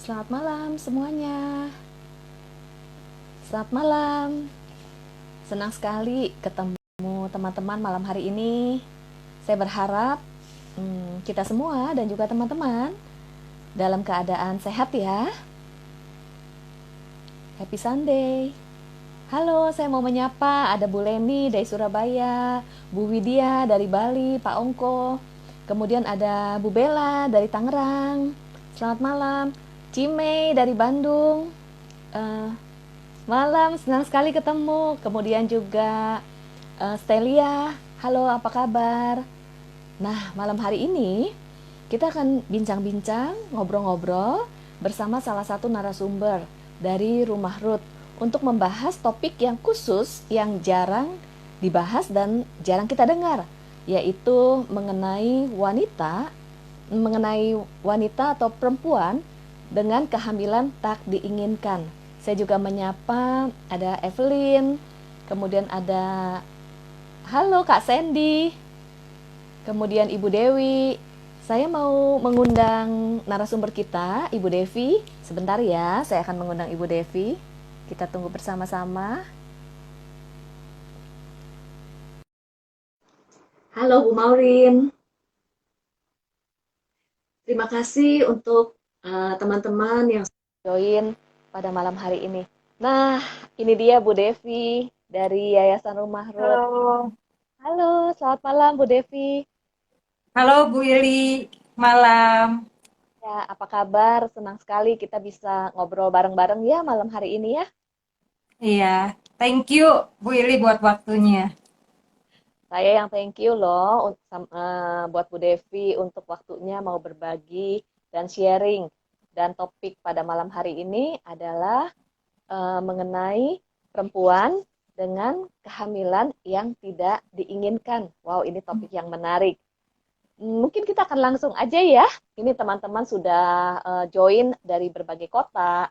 Selamat malam semuanya. Selamat malam. Senang sekali ketemu teman-teman malam hari ini. Saya berharap kita semua dan juga teman-teman dalam keadaan sehat ya. Happy Sunday. Halo, saya mau menyapa ada Bu Leni dari Surabaya, Bu Widya dari Bali, Pak Ongko. Kemudian ada Bu Bella dari Tangerang. Selamat malam. Cimei dari Bandung. Eh, Malam, senang sekali ketemu. Kemudian juga Stelia, halo apa kabar? Nah, malam hari ini kita akan bincang-bincang, ngobrol-ngobrol bersama salah satu narasumber dari Rumah Ruth untuk membahas topik yang khusus yang jarang dibahas dan jarang kita dengar, yaitu mengenai wanita atau perempuan dengan kehamilan tak diinginkan. Saya juga menyapa ada Evelyn, kemudian ada halo Kak Sandy, kemudian Ibu Dewi. Saya mau mengundang narasumber kita, Ibu Devi. Sebentar ya, saya akan mengundang Ibu Devi. Kita tunggu bersama-sama. Halo Bu Maureen. Terima kasih untuk teman-teman yang join pada malam hari ini. Nah, ini dia Bu Devi dari Yayasan Rumah Ruth. Halo, Halo, selamat malam Bu Devi. halo Bu Ili, malam. Ya, apa kabar? Senang sekali kita bisa ngobrol bareng-bareng ya malam hari ini ya. Iya, thank you Bu Ili buat waktunya. Saya yang thank you loh buat Bu Devi untuk waktunya mau berbagi dan sharing. Dan topik pada malam hari ini adalah mengenai perempuan dengan kehamilan yang tidak diinginkan. Wow, ini topik yang menarik. Mungkin kita akan langsung aja ya. Ini teman-teman sudah join dari berbagai kota.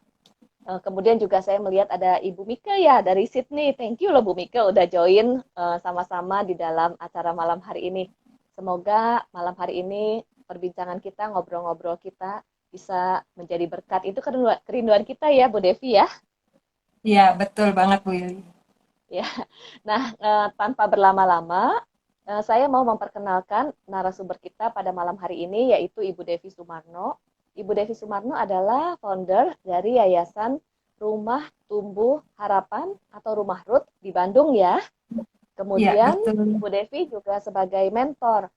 Kemudian juga saya melihat ada Ibu Mika ya dari Sydney. Thank you loh Bu Mika udah join sama-sama di dalam acara malam hari ini. Semoga malam hari ini perbincangan kita, ngobrol-ngobrol kita bisa menjadi berkat. Itu kerinduan kita ya Bu Devi ya. Iya, betul banget Bu Ili. Ya. Nah, tanpa berlama-lama, saya mau memperkenalkan narasumber kita pada malam hari ini, yaitu Ibu Devi Sumarno. Ibu Devi Sumarno adalah founder dari Yayasan Rumah Tumbuh Harapan atau Rumah Ruth di Bandung ya. Iya, Kemudian betul. Ibu Devi juga sebagai mentor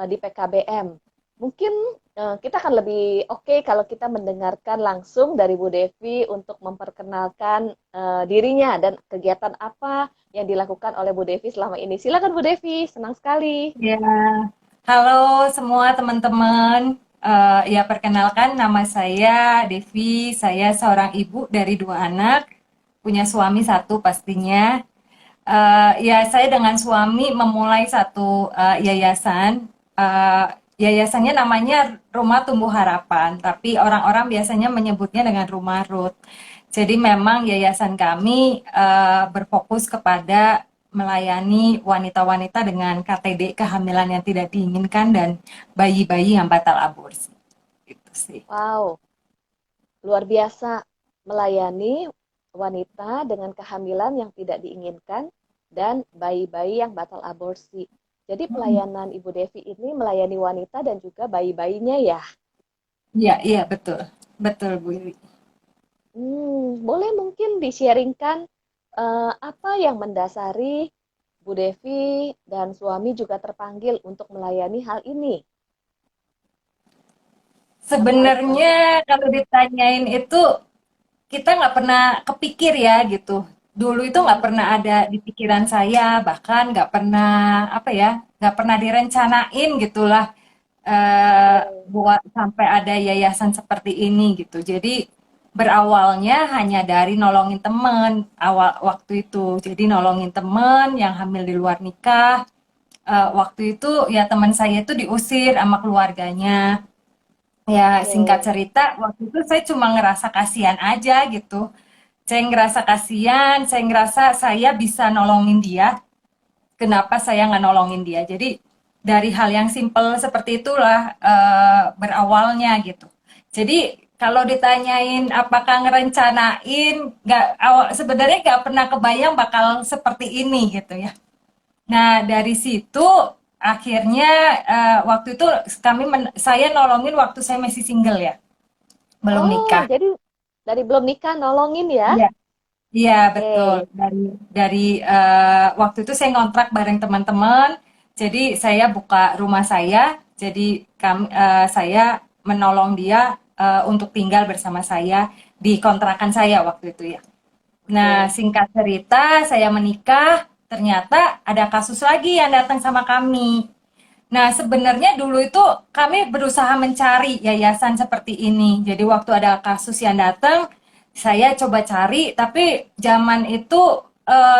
di PKBM. Mungkin kita akan lebih oke kalau kita mendengarkan langsung dari Bu Devi untuk memperkenalkan dirinya dan kegiatan apa yang dilakukan oleh Bu Devi selama ini. Silakan Bu Devi, senang sekali. Ya, halo semua teman-teman. Ya, perkenalkan nama saya Devi. Saya seorang ibu dari dua anak, punya suami satu pastinya. Ya, saya dengan suami memulai satu yayasan. Eh, Yayasannya namanya Rumah Tumbuh Harapan, tapi orang-orang biasanya menyebutnya dengan Rumah Ruth. Jadi memang yayasan kami berfokus kepada melayani wanita-wanita dengan KTD kehamilan yang tidak diinginkan dan bayi-bayi yang batal aborsi. Gitu sih. Wow, luar biasa melayani wanita dengan kehamilan yang tidak diinginkan dan bayi-bayi yang batal aborsi. Jadi pelayanan Ibu Devi ini melayani wanita dan juga bayi-bayinya ya. Iya, iya betul. Betul Bu Ili. Boleh mungkin di-sharingkan apa yang mendasari Bu Devi dan suami juga terpanggil untuk melayani hal ini. Apa aja? Sebenarnya kalau ditanyain itu kita nggak pernah kepikir ya gitu. Dulu itu nggak Mhm. pernah ada di pikiran saya, bahkan nggak pernah apa ya, nggak pernah direncanain gitulah Oke. buat sampai ada yayasan seperti ini gitu. Jadi berawalnya hanya dari nolongin temen awal waktu itu. Jadi nolongin temen yang hamil di luar nikah. Waktu itu ya teman saya itu diusir sama keluarganya. Ya, singkat Oke. cerita, waktu itu saya cuma ngerasa kasihan aja gitu. Saya ngerasa kasihan, saya ngerasa saya bisa nolongin dia. Kenapa saya nggak nolongin dia? Jadi dari hal yang simpel seperti itulah berawalnya gitu. Jadi kalau ditanyain apakah ngerencanain, nggak, sebenarnya nggak pernah kebayang bakal seperti ini gitu ya. Nah, dari situ akhirnya waktu itu saya nolongin waktu saya masih single ya, belum Oh, nikah. jadi dari belum nikah nolongin ya? Iya, iya betul. Oke. Dari waktu itu saya ngontrak bareng teman-teman. Jadi saya buka rumah saya. Jadi saya menolong dia untuk tinggal bersama saya di kontrakan saya waktu itu ya. Nah, Oke. singkat cerita, saya menikah, ternyata ada kasus lagi yang datang sama kami. Nah, sebenarnya dulu itu kami berusaha mencari yayasan seperti ini. Jadi waktu ada kasus yang datang, saya coba cari, tapi zaman itu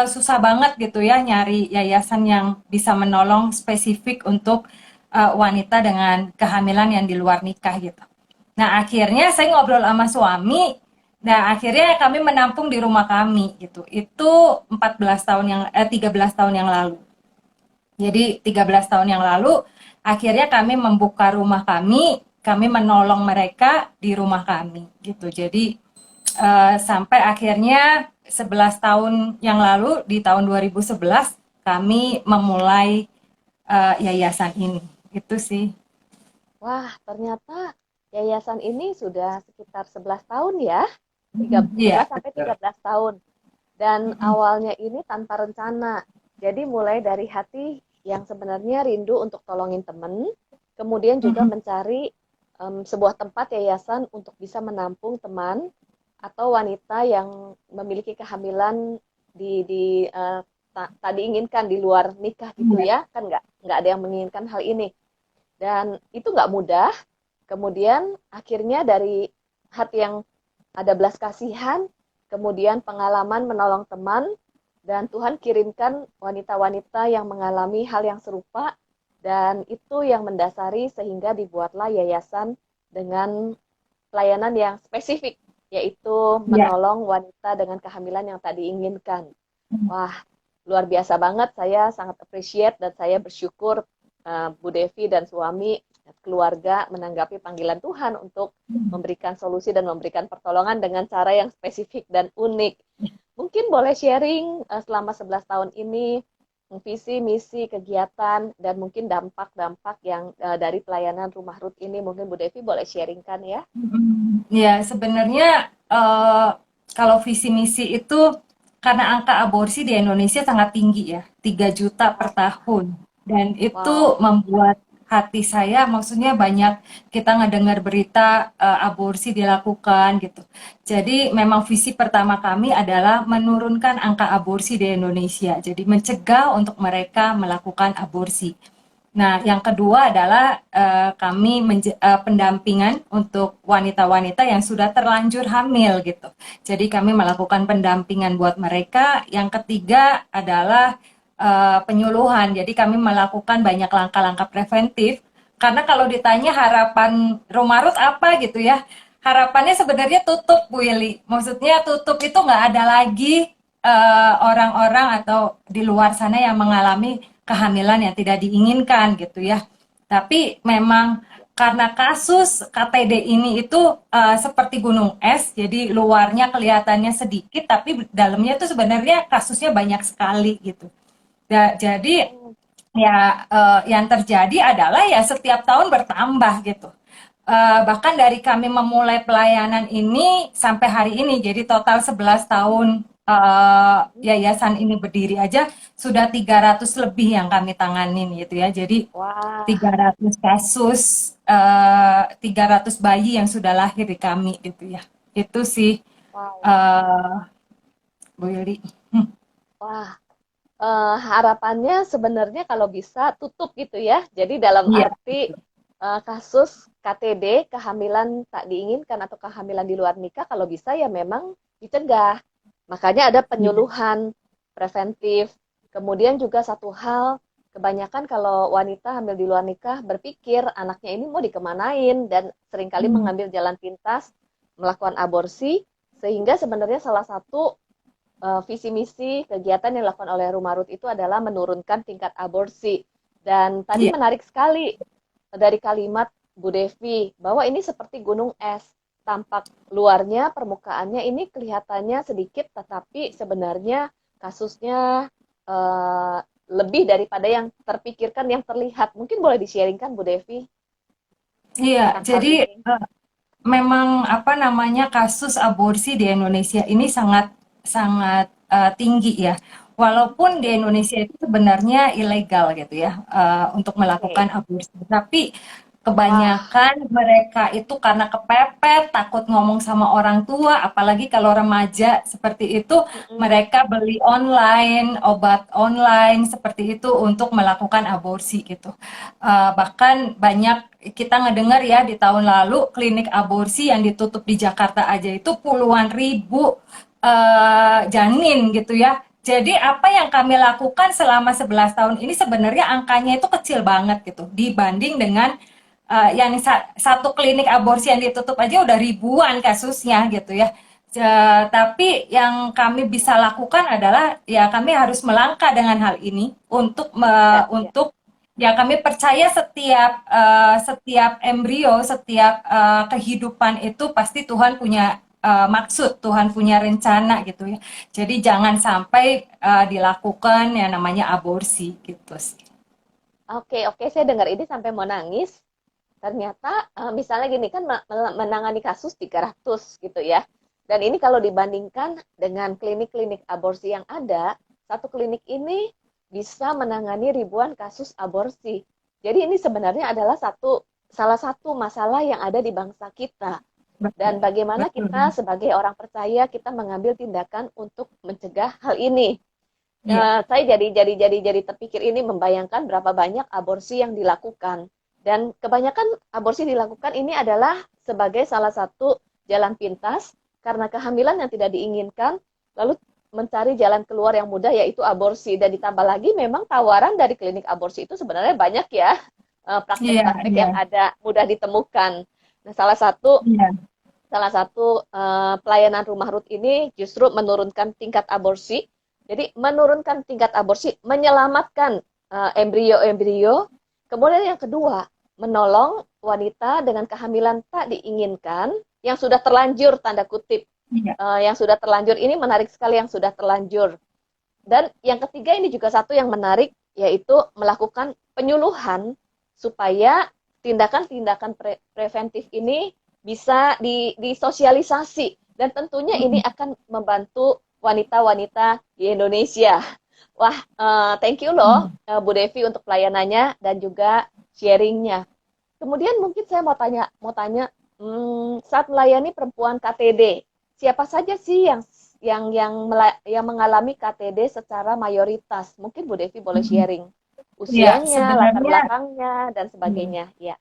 susah banget gitu ya nyari yayasan yang bisa menolong spesifik untuk wanita dengan kehamilan yang di luar nikah gitu. Nah, akhirnya saya ngobrol sama suami. Nah, akhirnya kami menampung di rumah kami gitu. Itu 13 tahun yang lalu. Jadi 13 tahun yang lalu akhirnya kami membuka rumah kami menolong mereka di rumah kami gitu. Jadi sampai akhirnya 11 tahun yang lalu di tahun 2011 kami memulai yayasan ini. Itu sih. Wah, ternyata yayasan ini sudah sekitar 11 tahun ya. Iya, 11 sampai betul. 13 tahun. Dan awalnya ini tanpa rencana. Jadi mulai dari hati yang sebenarnya rindu untuk tolongin temen, kemudian juga mencari sebuah tempat yayasan untuk bisa menampung teman atau wanita yang memiliki kehamilan tak diinginkan di luar nikah gitu Iya. ya, kan nggak ada yang menginginkan hal ini. Dan itu nggak mudah. Kemudian akhirnya dari hati yang ada belas kasihan, kemudian pengalaman menolong teman, dan Tuhan kirimkan wanita-wanita yang mengalami hal yang serupa, dan itu yang mendasari sehingga dibuatlah yayasan dengan pelayanan yang spesifik, yaitu Iya. menolong wanita dengan kehamilan yang tak diinginkan. Wah, luar biasa banget. Saya sangat appreciate dan saya bersyukur Bu Devi dan suami keluarga menanggapi panggilan Tuhan untuk memberikan solusi dan memberikan pertolongan dengan cara yang spesifik dan unik. Mungkin boleh sharing selama 11 tahun ini visi, misi, kegiatan, dan mungkin dampak-dampak yang dari pelayanan Rumah Ruth ini. Mungkin Bu Devi boleh sharingkan ya. Ya, sebenarnya kalau visi misi itu karena angka aborsi di Indonesia sangat tinggi ya, 3 juta per Wow, tahun. Dan itu wow. membuat hati saya, maksudnya banyak kita ngedengar berita aborsi dilakukan gitu. Jadi memang visi pertama kami adalah menurunkan angka aborsi di Indonesia. Jadi mencegah untuk mereka melakukan aborsi. Nah, yang kedua adalah kami pendampingan untuk wanita-wanita yang sudah terlanjur hamil gitu. Jadi kami melakukan pendampingan buat mereka. Yang ketiga adalah penyuluhan. Jadi kami melakukan banyak langkah-langkah preventif. Karena kalau ditanya harapan Rumah Ruth apa gitu ya, harapannya sebenarnya tutup Bu Yeli. Maksudnya tutup itu nggak ada lagi orang-orang atau di luar sana yang mengalami kehamilan yang tidak diinginkan gitu ya. Tapi memang karena kasus KTD ini itu seperti gunung es, jadi luarnya kelihatannya sedikit, tapi dalamnya itu sebenarnya kasusnya banyak sekali gitu. Jadi Oh, ya yang terjadi adalah ya setiap tahun bertambah gitu. Bahkan dari kami memulai pelayanan ini sampai hari ini, jadi total 11 tahun yayasan ini berdiri aja sudah 300 lebih yang kami tanganin gitu ya. Jadi wah, 300 kasus, 300 bayi yang sudah lahir di kami gitu ya. Itu sih wow, eh Bu Yuli. wah. Harapannya sebenarnya kalau bisa tutup gitu ya. Jadi dalam Iya, arti kasus KTD, kehamilan tak diinginkan atau kehamilan di luar nikah, kalau bisa ya memang dicegah. Makanya ada iya. penyuluhan preventif. Kemudian juga satu hal, kebanyakan kalau wanita hamil di luar nikah berpikir anaknya ini mau dikemanain dan seringkali mengambil jalan pintas melakukan aborsi, sehingga sebenarnya salah satu visi misi kegiatan yang dilakukan oleh Rumah Ruth itu adalah menurunkan tingkat aborsi. Dan tadi Iya. menarik sekali dari kalimat Bu Devi bahwa ini seperti gunung es. tampak luarnya, permukaannya ini kelihatannya sedikit, tetapi sebenarnya kasusnya eh, lebih daripada yang terpikirkan, yang terlihat. Mungkin boleh di-sharingkan, Bu Devi, Iya, tentang hal jadi ini. memang apa namanya kasus aborsi di Indonesia ini sangat sangat tinggi ya. Walaupun di Oke, Indonesia itu sebenarnya ilegal gitu ya untuk melakukan oke. aborsi, tapi Wah, kebanyakan mereka itu karena kepepet, takut ngomong sama orang tua, apalagi kalau remaja seperti itu, mm-mm. mereka beli online, obat online seperti itu untuk melakukan aborsi gitu. Bahkan banyak kita ngedengar ya di tahun lalu klinik aborsi yang ditutup di Jakarta aja itu puluhan ribu janin gitu ya. Jadi apa yang kami lakukan selama 11 tahun ini sebenarnya angkanya itu kecil banget gitu dibanding dengan yang satu klinik aborsi yang ditutup aja udah ribuan kasusnya gitu ya. Tapi yang kami bisa lakukan adalah ya kami harus melangkah dengan hal ini untuk Ya, ya. untuk ya kami percaya setiap embrio, setiap kehidupan itu pasti Tuhan punya maksud, Tuhan punya rencana gitu ya. Jadi jangan sampai dilakukan yang namanya aborsi gitu sih. Oke, oke. Saya dengar ini sampai mau nangis. Ternyata misalnya gini kan menangani kasus 300 gitu ya. Dan ini kalau dibandingkan dengan klinik-klinik aborsi yang ada, satu klinik ini bisa menangani ribuan kasus aborsi. Jadi ini sebenarnya adalah salah satu masalah yang ada di bangsa kita. Betul, Dan bagaimana kita betul. sebagai orang percaya kita mengambil tindakan untuk mencegah hal ini. Iya, Saya jadi terpikir ini membayangkan berapa banyak aborsi yang dilakukan. Dan kebanyakan aborsi dilakukan ini adalah sebagai salah satu jalan pintas karena kehamilan yang tidak diinginkan, lalu mencari jalan keluar yang mudah yaitu aborsi. Dan ditambah lagi memang tawaran dari klinik aborsi itu sebenarnya banyak ya, iya, praktek-praktek iya, yang ada mudah ditemukan. Nah, salah satu pelayanan rumah Ruth ini justru menurunkan tingkat aborsi. Jadi menurunkan tingkat aborsi, menyelamatkan embrio-embrio. Kemudian yang kedua, menolong wanita dengan kehamilan tak diinginkan yang sudah terlanjur tanda kutip. iya. Yang sudah terlanjur ini menarik sekali, yang sudah terlanjur. Dan yang ketiga ini juga satu yang menarik, yaitu melakukan penyuluhan supaya tindakan-tindakan preventif ini bisa disosialisasi. Dan tentunya ini Mm, akan membantu wanita-wanita di Indonesia. Wah, thank you loh mm. Bu Devi untuk pelayanannya dan juga sharingnya. Kemudian mungkin saya mau tanya, saat melayani perempuan KTD, siapa saja sih yang mengalami KTD secara mayoritas? Mungkin Bu Devi boleh Mm. sharing Iya, usianya, latar sebenarnya belakangnya, dan iya. sebagainya. Ya.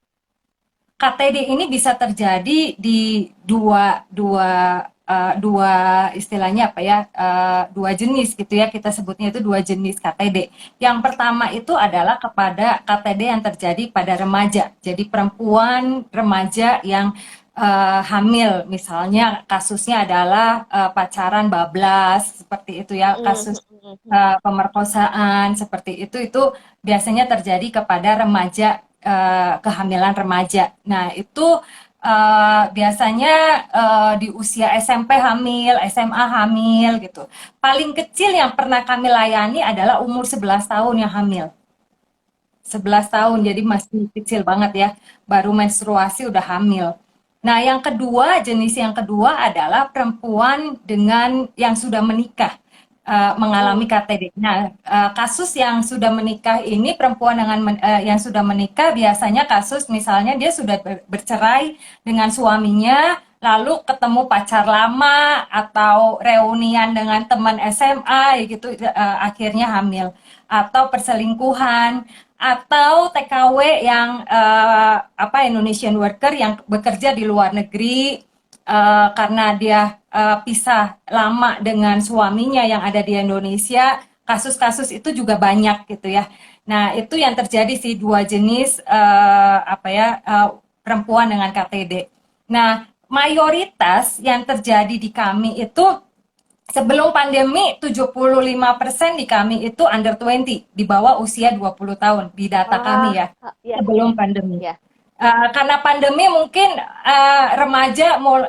KTD ini bisa terjadi di dua istilahnya apa ya dua jenis gitu ya kita sebutnya itu dua jenis KTD. Yang pertama itu adalah kepada KTD yang terjadi pada remaja. Jadi perempuan remaja yang hamil, misalnya kasusnya adalah pacaran bablas seperti itu ya kasus pemerkosaan seperti itu biasanya terjadi kepada remaja kehamilan remaja. Nah, itu biasanya di usia SMP hamil, SMA hamil gitu. Paling kecil yang pernah kami layani adalah umur 11 tahun yang hamil. 11 tahun, Oke. jadi masih kecil banget ya. Baru menstruasi udah hamil. Nah, yang kedua, jenis yang kedua adalah perempuan dengan yang sudah menikah mengalami Mm, KTD. Nah, kasus yang sudah menikah ini perempuan dengan yang sudah menikah biasanya kasus misalnya dia sudah bercerai dengan suaminya, lalu ketemu pacar lama atau reunian dengan teman SMA gitu akhirnya hamil atau perselingkuhan atau TKW yang apa Indonesian worker yang bekerja di luar negeri karena dia pisah lama dengan suaminya yang ada di Indonesia, kasus-kasus itu juga banyak gitu ya. Nah, itu yang terjadi sih dua jenis apa ya perempuan dengan KTD. Nah, mayoritas yang terjadi di kami itu sebelum pandemi 75% di kami itu under 20, di bawah usia 20 tahun di data wah, kami ya. ya, Sebelum pandemi. ya. Karena pandemi mungkin remaja mau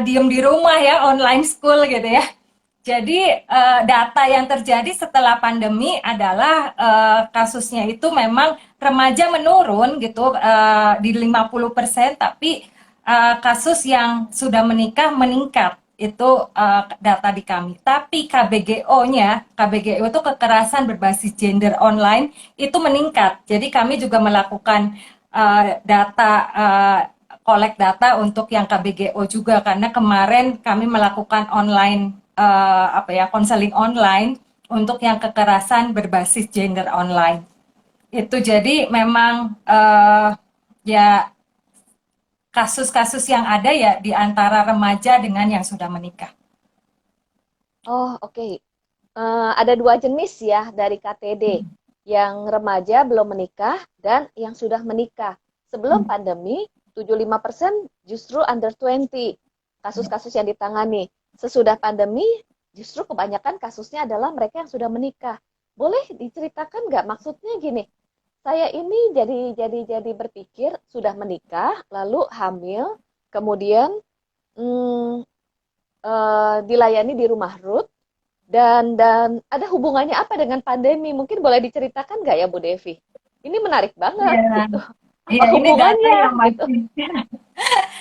diem di rumah ya, online school gitu ya. Jadi data yang terjadi setelah pandemi adalah kasusnya itu memang remaja menurun gitu di 50%, tapi kasus yang sudah menikah meningkat. Itu data di kami. Tapi KBGO-nya, KBGO itu kekerasan berbasis gender online itu meningkat. Jadi kami juga melakukan data collect data untuk yang KBGO juga, karena kemarin kami melakukan online apa ya, konseling online untuk yang kekerasan berbasis gender online. Itu jadi memang ya kasus-kasus yang ada ya di antara remaja dengan yang sudah menikah. Oh, oke. Ada dua jenis ya dari KTD, yang remaja belum menikah dan yang sudah menikah. Sebelum pandemi, 75% justru under 20 kasus-kasus yang ditangani. Sesudah pandemi, justru kebanyakan kasusnya adalah mereka yang sudah menikah. Boleh diceritakan nggak? Maksudnya gini, saya ini jadi berpikir sudah menikah, lalu hamil, kemudian hmm, dilayani di rumah Ruth, dan ada hubungannya apa dengan pandemi? Mungkin boleh diceritakan nggak ya Bu Devi? Ini menarik banget Iya, gitu. Apa iya ini data hubungannya yang gitu? masih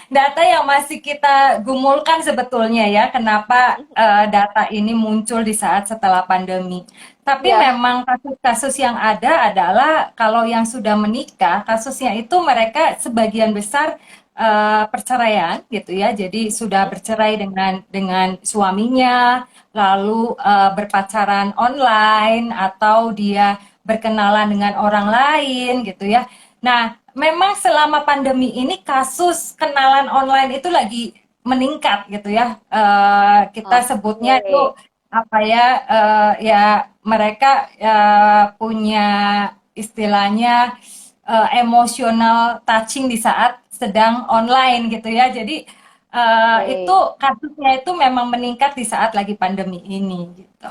data yang masih kita gumulkan sebetulnya ya, kenapa data ini muncul di saat setelah pandemi. Tapi Ya, memang kasus-kasus yang ada adalah kalau yang sudah menikah, kasusnya itu mereka sebagian besar perceraian gitu ya. Jadi sudah bercerai dengan suaminya, lalu berpacaran online atau dia berkenalan dengan orang lain gitu ya. Nah, memang selama pandemi ini kasus kenalan online itu lagi meningkat gitu ya. Kita sebutnya itu oke. apa ya? Ya mereka punya istilahnya emosional touching di saat sedang online gitu ya. Jadi itu Oke. kasusnya itu memang meningkat di saat lagi pandemi ini gitu.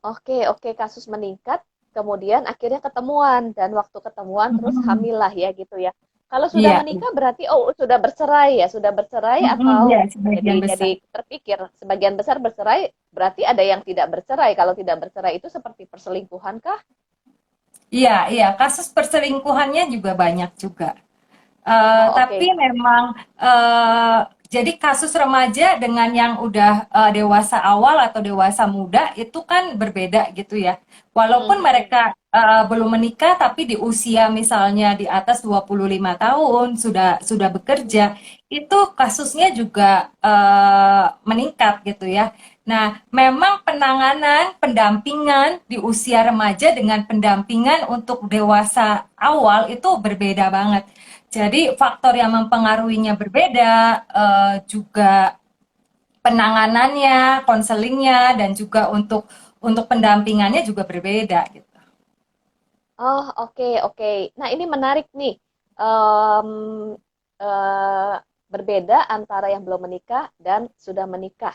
Oke, oke, kasus meningkat, kemudian akhirnya ketemuan dan waktu ketemuan terus Mm-mm. hamil lah ya gitu ya. Kalau sudah Iya, iya. menikah berarti oh sudah bercerai ya, sudah bercerai Mm-mm, atau iya, jadi sebagian jadi besar. terpikir sebagian besar bercerai, berarti ada yang tidak bercerai. Kalau tidak bercerai itu seperti perselingkuhan kah? Iya, iya, kasus perselingkuhannya juga banyak juga. Oh, Tapi oke. memang jadi kasus remaja dengan yang udah dewasa awal atau dewasa muda itu kan berbeda gitu ya. Walaupun Mhm. mereka belum menikah tapi di usia misalnya di atas 25 tahun sudah bekerja, itu kasusnya juga meningkat gitu ya. Nah, memang penanganan, pendampingan di usia remaja dengan pendampingan untuk dewasa awal itu berbeda banget. Jadi faktor yang mempengaruhinya berbeda, juga penanganannya, konselingnya, dan juga untuk pendampingannya juga berbeda gitu. Oh, oke, oke. Nah, ini menarik nih. Em, eh, Berbeda antara yang belum menikah dan sudah menikah.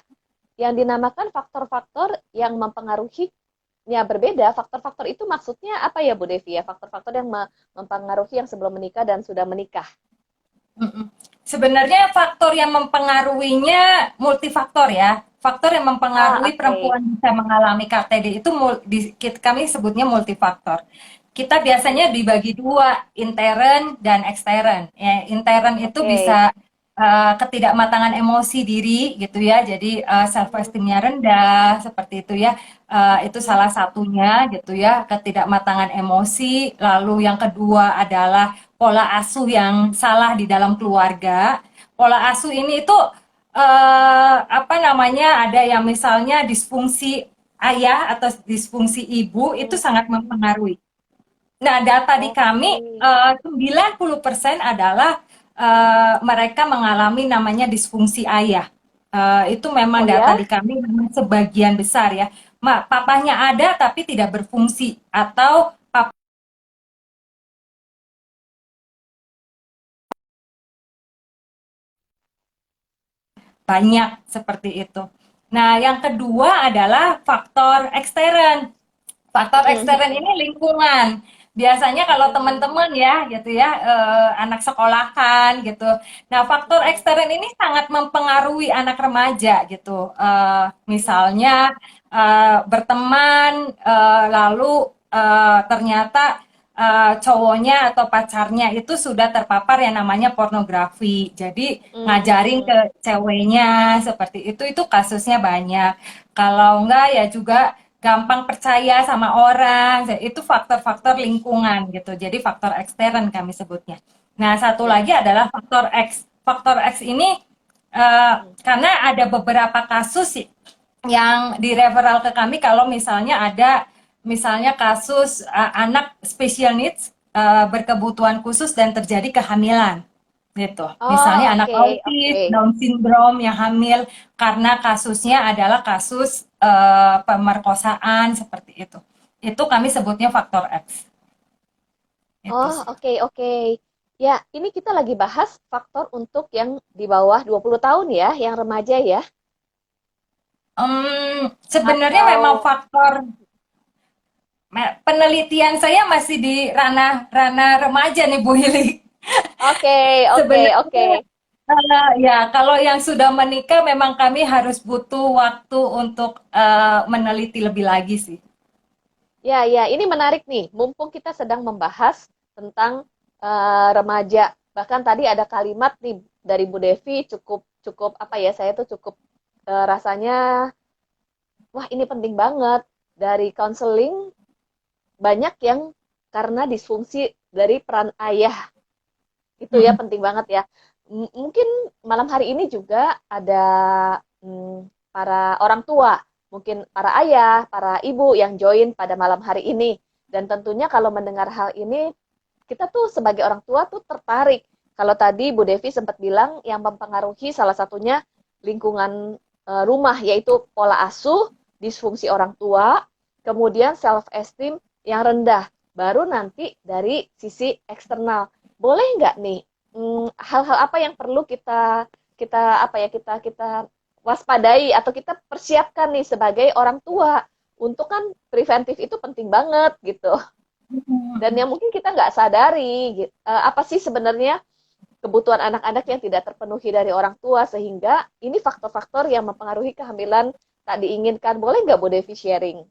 Yang dinamakan faktor-faktor yang mempengaruhinya berbeda. Faktor-faktor itu maksudnya apa ya, Bu Devi ya? Faktor-faktor yang mempengaruhi yang sebelum menikah dan sudah menikah. Mm-mm. Sebenarnya faktor yang mempengaruhinya multifaktor ya. Faktor yang Ah, mempengaruhi oke. perempuan bisa mengalami KTD itu kami sebutnya multifaktor. Kita biasanya Mhm. dibagi dua, intern dan ekstern. Ya, intern itu Oke. bisa ketidakmatangan emosi diri gitu ya. Jadi self Mhm. esteemnya rendah seperti itu ya. Itu Mhm. salah satunya gitu ya, ketidakmatangan emosi. Lalu yang kedua adalah pola asuh yang salah di dalam keluarga. Pola asuh ini itu apa namanya, ada yang misalnya disfungsi ayah atau disfungsi ibu itu Mhm. sangat mempengaruhi. Nah, data di kami Oke. 90% adalah mereka mengalami namanya disfungsi ayah. Itu memang Oh data ya? di kami memang sebagian besar ya. Papahnya ada tapi tidak berfungsi atau banyak seperti itu. Nah, yang kedua adalah faktor ekstern. Faktor ekstern Mhm. ini lingkungan. Biasanya kalau Hmm. teman-teman ya gitu ya, anak sekolahan gitu. Nah, faktor Hmm. ekstern ini sangat mempengaruhi anak remaja gitu. Hmm. Misalnya berteman, lalu ternyata cowoknya atau pacarnya itu sudah terpapar yang namanya pornografi. Jadi ngajarin Hmm. ke ceweknya seperti itu kasusnya banyak. Kalau enggak ya juga gampang percaya sama orang. Itu faktor-faktor Hmm. lingkungan gitu. Jadi faktor ekstern kami sebutnya. Nah, satu Ya. lagi adalah faktor X. Faktor X ini Hmm. karena ada beberapa kasus yang direferal ke kami kalau misalnya ada misalnya kasus anak special needs berkebutuhan khusus dan terjadi kehamilan gitu. Misalnya Oh, anak oke, autis, oke. Down syndrome yang hamil karena kasusnya adalah kasus pemerkosaan seperti itu. Itu kami sebutnya faktor X. Itu Oh, sih. oke, oke. Ya, ini kita lagi bahas faktor untuk yang di bawah 20 tahun ya, yang remaja ya. Sebenarnya memang Atau faktor penelitian saya masih di ranah ranah remaja nih Bu Hili. oke, oke, oke. Sebenarnya ya kalau yang sudah menikah memang kami harus butuh waktu untuk meneliti lebih lagi sih. Ya, ya, ini menarik nih. Mumpung kita sedang membahas tentang remaja. Bahkan tadi ada kalimat nih dari Bu Devi cukup cukup apa ya? Saya tuh cukup rasanya wah ini penting banget. Dari counseling banyak yang karena disfungsi dari peran ayah. Itu ya Mm-mm. penting banget ya. Mungkin malam hari ini juga ada para orang tua, mungkin para ayah, para ibu yang join pada malam hari ini. Dan tentunya kalau mendengar hal ini, kita tuh sebagai orang tua tuh tertarik. Kalau tadi Bu Devi sempat bilang yang mempengaruhi salah satunya lingkungan rumah, yaitu pola asuh, disfungsi orang tua, kemudian self esteem yang rendah. Baru nanti dari sisi eksternal. Boleh nggak nih hal-hal apa yang perlu kita kita apa ya kita waspadai atau kita persiapkan nih sebagai orang tua untuk kan preventif itu penting banget gitu dan yang mungkin kita nggak sadari gitu. Apa sih sebenarnya kebutuhan anak-anak yang tidak terpenuhi dari orang tua sehingga ini faktor-faktor yang mempengaruhi kehamilan tak diinginkan. Boleh nggak Bu Devi sharing?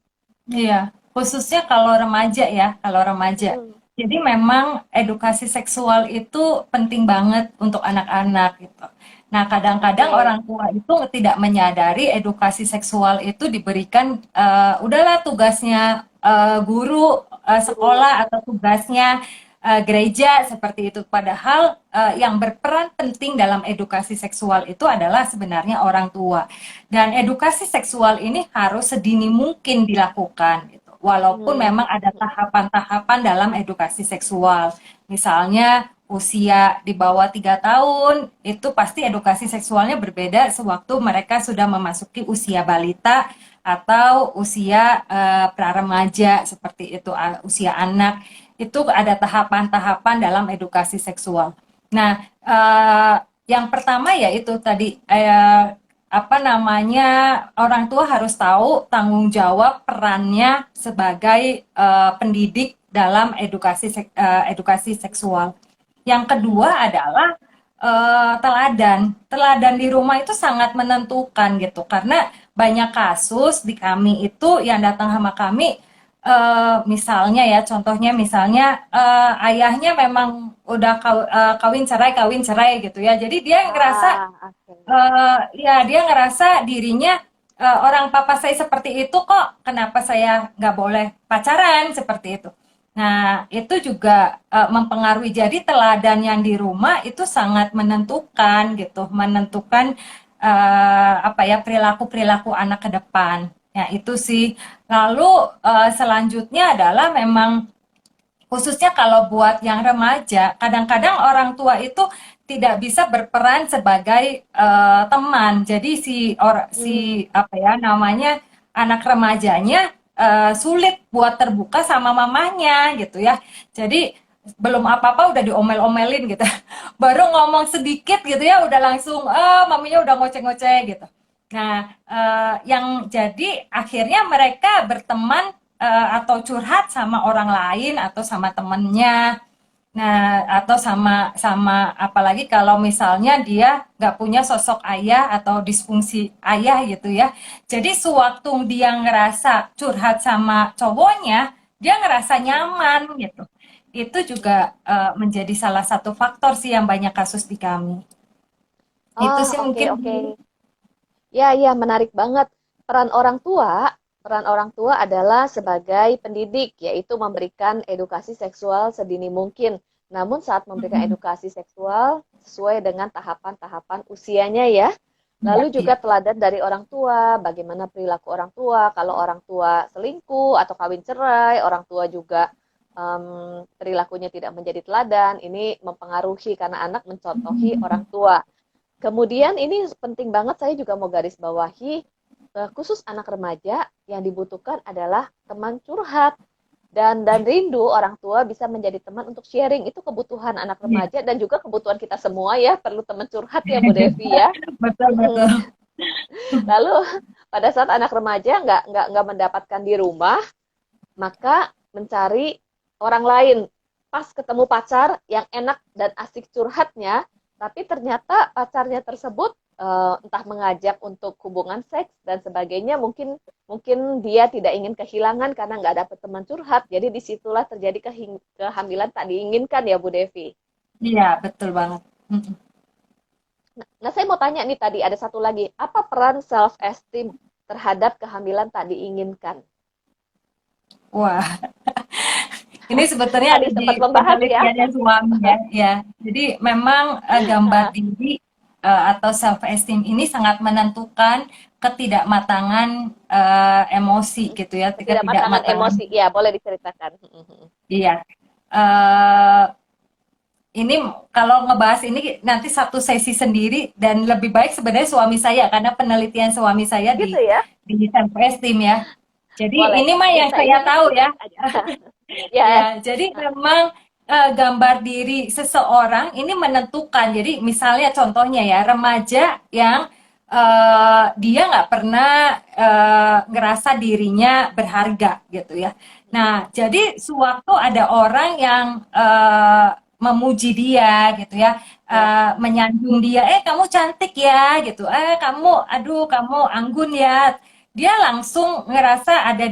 Iya, khususnya kalau remaja ya, kalau remaja. Hmm. Jadi memang edukasi seksual itu penting banget untuk anak-anak gitu. Nah, kadang-kadang Oke. orang tua itu tidak menyadari edukasi seksual itu diberikan udahlah tugasnya guru Guru. sekolah atau tugasnya gereja seperti itu. Padahal yang berperan penting dalam edukasi seksual itu adalah sebenarnya orang tua. Dan edukasi seksual ini harus sedini mungkin dilakukan gitu. Walaupun Hmm. memang ada tahapan-tahapan dalam edukasi seksual. Misalnya usia di bawah 3 tahun itu pasti edukasi seksualnya berbeda sewaktu mereka sudah memasuki usia balita atau usia pra-remaja seperti itu usia anak itu ada tahapan-tahapan dalam edukasi seksual. Nah, yang pertama ya itu tadi apa namanya orang tua harus tahu tanggung jawab perannya sebagai pendidik dalam edukasi seksual. Yang kedua Hmm. adalah teladan. Teladan di rumah itu sangat menentukan gitu karena banyak kasus di kami itu yang datang sama kami misalnya ya contohnya misalnya ayahnya memang udah kawin cerai gitu ya. Jadi dia ngerasa Oke. ya dia ngerasa dirinya orang papa saya seperti itu kok, kenapa saya nggak boleh pacaran seperti itu. Nah, itu juga mempengaruhi. Jadi teladan yang di rumah itu sangat menentukan gitu, menentukan apa ya perilaku-perilaku anak ke depan. Ya, itu sih. Lalu selanjutnya adalah memang khususnya kalau buat yang remaja, kadang-kadang orang tua itu tidak bisa berperan sebagai teman. Jadi Hmm. si apa ya namanya anak remajanya sulit buat terbuka sama mamanya gitu ya. Jadi belum apa-apa udah diomel-omelin gitu. Baru ngomong sedikit gitu ya udah langsung maminya udah ngoceh-ngoceh gitu. Nah, yang jadi akhirnya mereka berteman atau curhat sama orang lain atau sama temennya. Nah, atau sama sama apalagi kalau misalnya dia nggak punya sosok ayah atau disfungsi ayah gitu ya. Jadi sewaktu dia ngerasa curhat sama cowoknya, dia ngerasa nyaman gitu. Itu juga menjadi salah satu faktor sih yang banyak kasus di kami. Itu Oh, sih oke, mungkin. oke. Ya, ya, menarik banget. Peran orang tua, peran orang tua adalah sebagai pendidik, yaitu memberikan edukasi seksual sedini mungkin. Namun saat memberikan Mhm. edukasi seksual sesuai dengan tahapan-tahapan usianya ya. Iya, Lalu iya. juga teladan dari orang tua, bagaimana perilaku orang tua. Kalau orang tua selingkuh atau kawin cerai, orang tua juga perilakunya tidak menjadi teladan. Ini mempengaruhi karena anak mencontohi orang tua. Kemudian ini penting banget, saya juga mau garis bawahi, khusus anak remaja yang dibutuhkan adalah teman curhat dan rindu orang tua bisa menjadi teman untuk sharing. Itu kebutuhan anak Iya. remaja dan juga kebutuhan kita semua ya, perlu teman curhat ya Bu Devi ya. Betul, betul. Lalu pada saat anak remaja nggak mendapatkan di rumah, maka mencari orang lain. Pas ketemu pacar yang enak dan asik curhatnya, tapi ternyata pacarnya tersebut entah mengajak untuk hubungan seks dan sebagainya, mungkin mungkin dia tidak ingin kehilangan karena nggak dapat teman curhat. Jadi disitulah terjadi kehamilan tak diinginkan ya Bu Devi. Iya, betul banget. Mhm. Nah, saya mau tanya nih tadi ada satu lagi, apa peran self esteem terhadap kehamilan tak diinginkan? Wah, ini sebetulnya Tadi ada sempat di membahas ya. penelitiannya suami ya. Ya, jadi memang gambar diri atau self esteem ini sangat menentukan ketidakmatangan emosi gitu ya, Ketidakmatangan ketidakmatangan. emosi, ya boleh diceritakan. Iya. Eh, ini kalau ngebahas ini nanti satu sesi sendiri dan lebih baik sebenarnya suami saya karena penelitian suami saya Gitu di ya, self esteem ya. Jadi boleh. ini mah Yang yang saya saya ingin tahu ya. sedikit aja. Ya, Ya, jadi memang gambar diri seseorang ini menentukan. Jadi misalnya contohnya ya remaja yang dia nggak pernah ngerasa dirinya berharga gitu ya. Nah, jadi sewaktu ada orang yang memuji dia gitu ya, ya, menyanjung dia, kamu cantik ya gitu, kamu, aduh kamu anggun ya, dia langsung ngerasa ada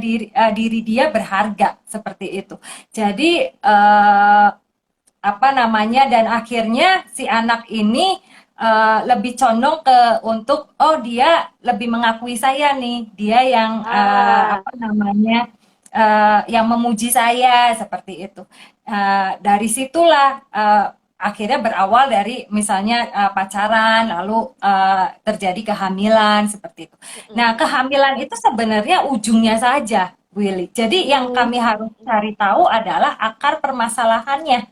diri dia berharga seperti itu. Jadi apa namanya dan akhirnya si anak ini lebih condong ke untuk oh dia lebih mengakui saya nih, dia yang ah, apa namanya yang memuji saya seperti itu. Dari situlah akhirnya berawal dari misalnya pacaran lalu terjadi kehamilan seperti itu. Nah, kehamilan itu sebenarnya ujungnya saja, Willy. Jadi yang kami harus cari tahu adalah akar permasalahannya.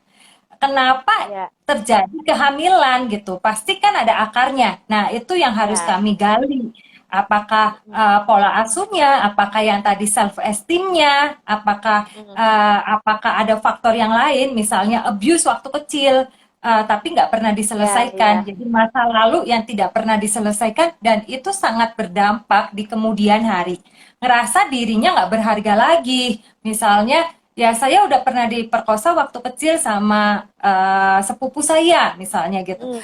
Kenapa ya, terjadi kehamilan gitu? Pasti kan ada akarnya. Nah, itu yang harus ya, kami gali. Apakah pola asuhnya, apakah yang tadi self esteemnya, apakah ada faktor yang lain, misalnya abuse waktu kecil, tapi nggak pernah ya, diselesaikan. ya, Jadi masa lalu yang tidak pernah diselesaikan dan itu sangat berdampak di kemudian hari. Ngerasa dirinya nggak berharga lagi. Misalnya, ya saya udah pernah diperkosa waktu kecil sama sepupu saya, misalnya gitu,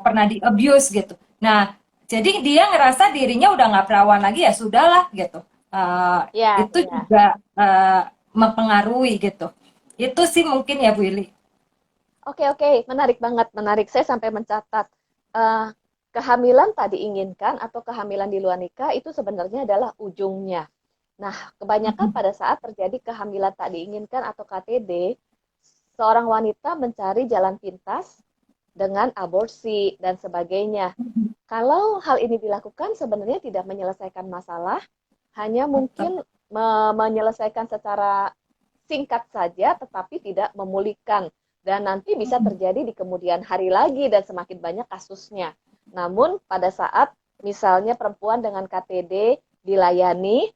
pernah di abuse gitu. Nah, jadi dia ngerasa dirinya udah nggak perawan lagi ya sudahlah gitu. ya, Itu ya. juga mempengaruhi gitu. Itu sih mungkin ya Bu Ili. Oke, oke, menarik banget, menarik. Saya sampai mencatat eh, kehamilan tak diinginkan atau kehamilan di luar nikah itu sebenarnya adalah ujungnya. Nah, kebanyakan pada saat terjadi kehamilan tak diinginkan atau KTD, seorang wanita mencari jalan pintas dengan aborsi dan sebagainya. Kalau hal ini dilakukan sebenarnya tidak menyelesaikan masalah, hanya Betul. mungkin menyelesaikan secara singkat saja tetapi tidak memulihkan dan nanti bisa terjadi di kemudian hari lagi dan semakin banyak kasusnya. Namun pada saat misalnya perempuan dengan KTD dilayani,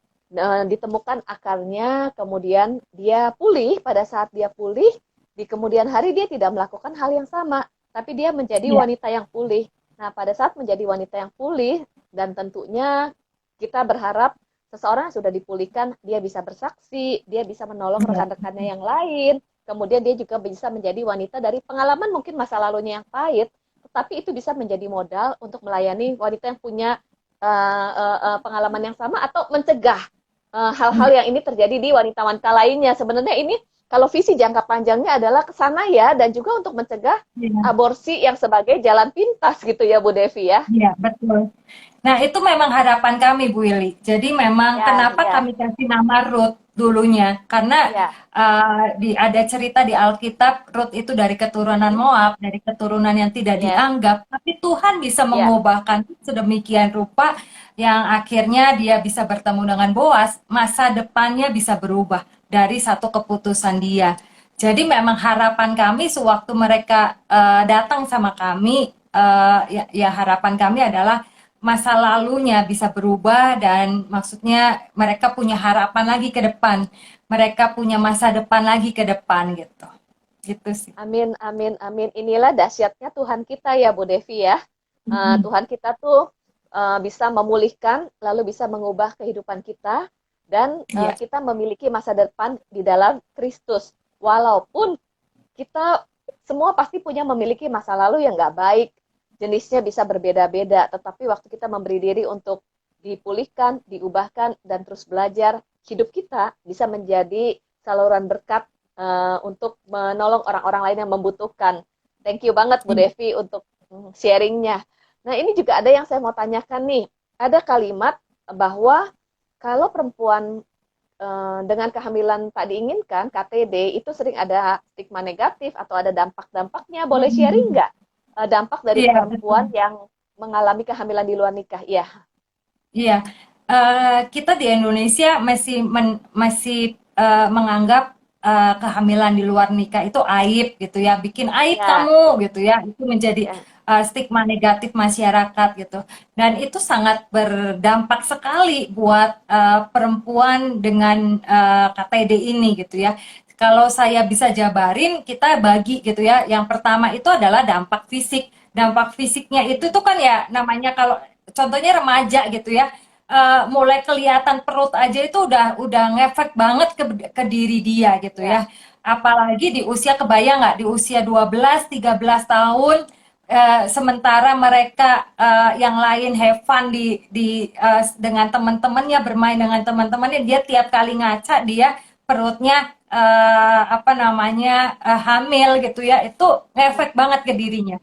ditemukan akarnya, kemudian dia pulih, pada saat dia pulih, di kemudian hari dia tidak melakukan hal yang sama, tapi dia menjadi Iya. wanita yang pulih. Nah, pada saat menjadi wanita yang pulih, dan tentunya kita berharap seseorang yang sudah dipulihkan, dia bisa bersaksi, dia bisa menolong Iya, rekan-rekannya yang lain, kemudian dia juga bisa menjadi wanita dari pengalaman mungkin masa lalunya yang pahit, tetapi itu bisa menjadi modal untuk melayani wanita yang punya pengalaman yang sama atau mencegah hal-hal iya, yang ini terjadi di wanita-wanita lainnya. Sebenarnya ini kalau visi jangka panjangnya adalah ke sana ya, dan juga untuk mencegah iya, aborsi yang sebagai jalan pintas gitu ya Bu Devi ya. iya, betul. Nah, itu memang harapan kami, Bu Ili. Jadi memang Ya, kenapa ya, kami kasih nama Ruth dulunya? Karena ya. ada cerita di Alkitab, Ruth itu dari keturunan Mm-mm. Moab, dari keturunan yang tidak Ya, dianggap, tapi Tuhan bisa ya. mengubahkan sedemikian rupa yang akhirnya dia bisa bertemu dengan Boas, masa depannya bisa berubah dari satu keputusan dia. Jadi memang harapan kami sewaktu mereka datang sama kami, ya harapan kami adalah masa lalunya bisa berubah dan maksudnya mereka punya harapan lagi ke depan. Mereka punya masa depan lagi ke depan gitu. Gitu sih. Amin, amin, amin. Inilah dahsyatnya Tuhan kita ya, Bu Devi ya. Mm-mm. Tuhan kita tuh bisa memulihkan, lalu bisa mengubah kehidupan kita, dan Iya, kita memiliki masa depan di dalam Kristus. Walaupun kita semua pasti punya memiliki masa lalu yang nggak baik, jenisnya bisa berbeda-beda, tetapi waktu kita memberi diri untuk dipulihkan, diubahkan, dan terus belajar, hidup kita bisa menjadi saluran berkat untuk menolong orang-orang lain yang membutuhkan. Thank you banget Bu iya, Devi untuk sharingnya. Nah ini juga ada yang saya mau tanyakan nih, ada kalimat bahwa kalau perempuan dengan kehamilan tak diinginkan, KTD, itu sering ada stigma negatif atau ada dampak-dampaknya. Boleh sharing mm-mm. nggak dampak dari Iya, betul. perempuan yang mengalami kehamilan di luar nikah? Iya, Iya, kita di Indonesia masih menganggap kehamilan di luar nikah itu aib gitu ya, bikin aib ya, kamu gitu ya, itu menjadi ya. stigma negatif masyarakat gitu. Dan itu sangat berdampak sekali buat perempuan dengan KTD ini gitu ya. Kalau saya bisa jabarin, kita bagi gitu ya. Yang pertama itu adalah dampak fisik. Dampak fisiknya itu tuh kan ya namanya kalau contohnya remaja gitu ya, mulai kelihatan perut aja itu udah ngefek banget ke diri dia gitu Ya. ya. Apalagi di usia kebayang nggak di usia 12, 13 tahun, sementara mereka yang lain have fun dengan teman-temannya, bermain dengan teman-temannya, dia tiap kali ngaca dia perutnya apa namanya hamil gitu ya, itu ngefek banget ke dirinya.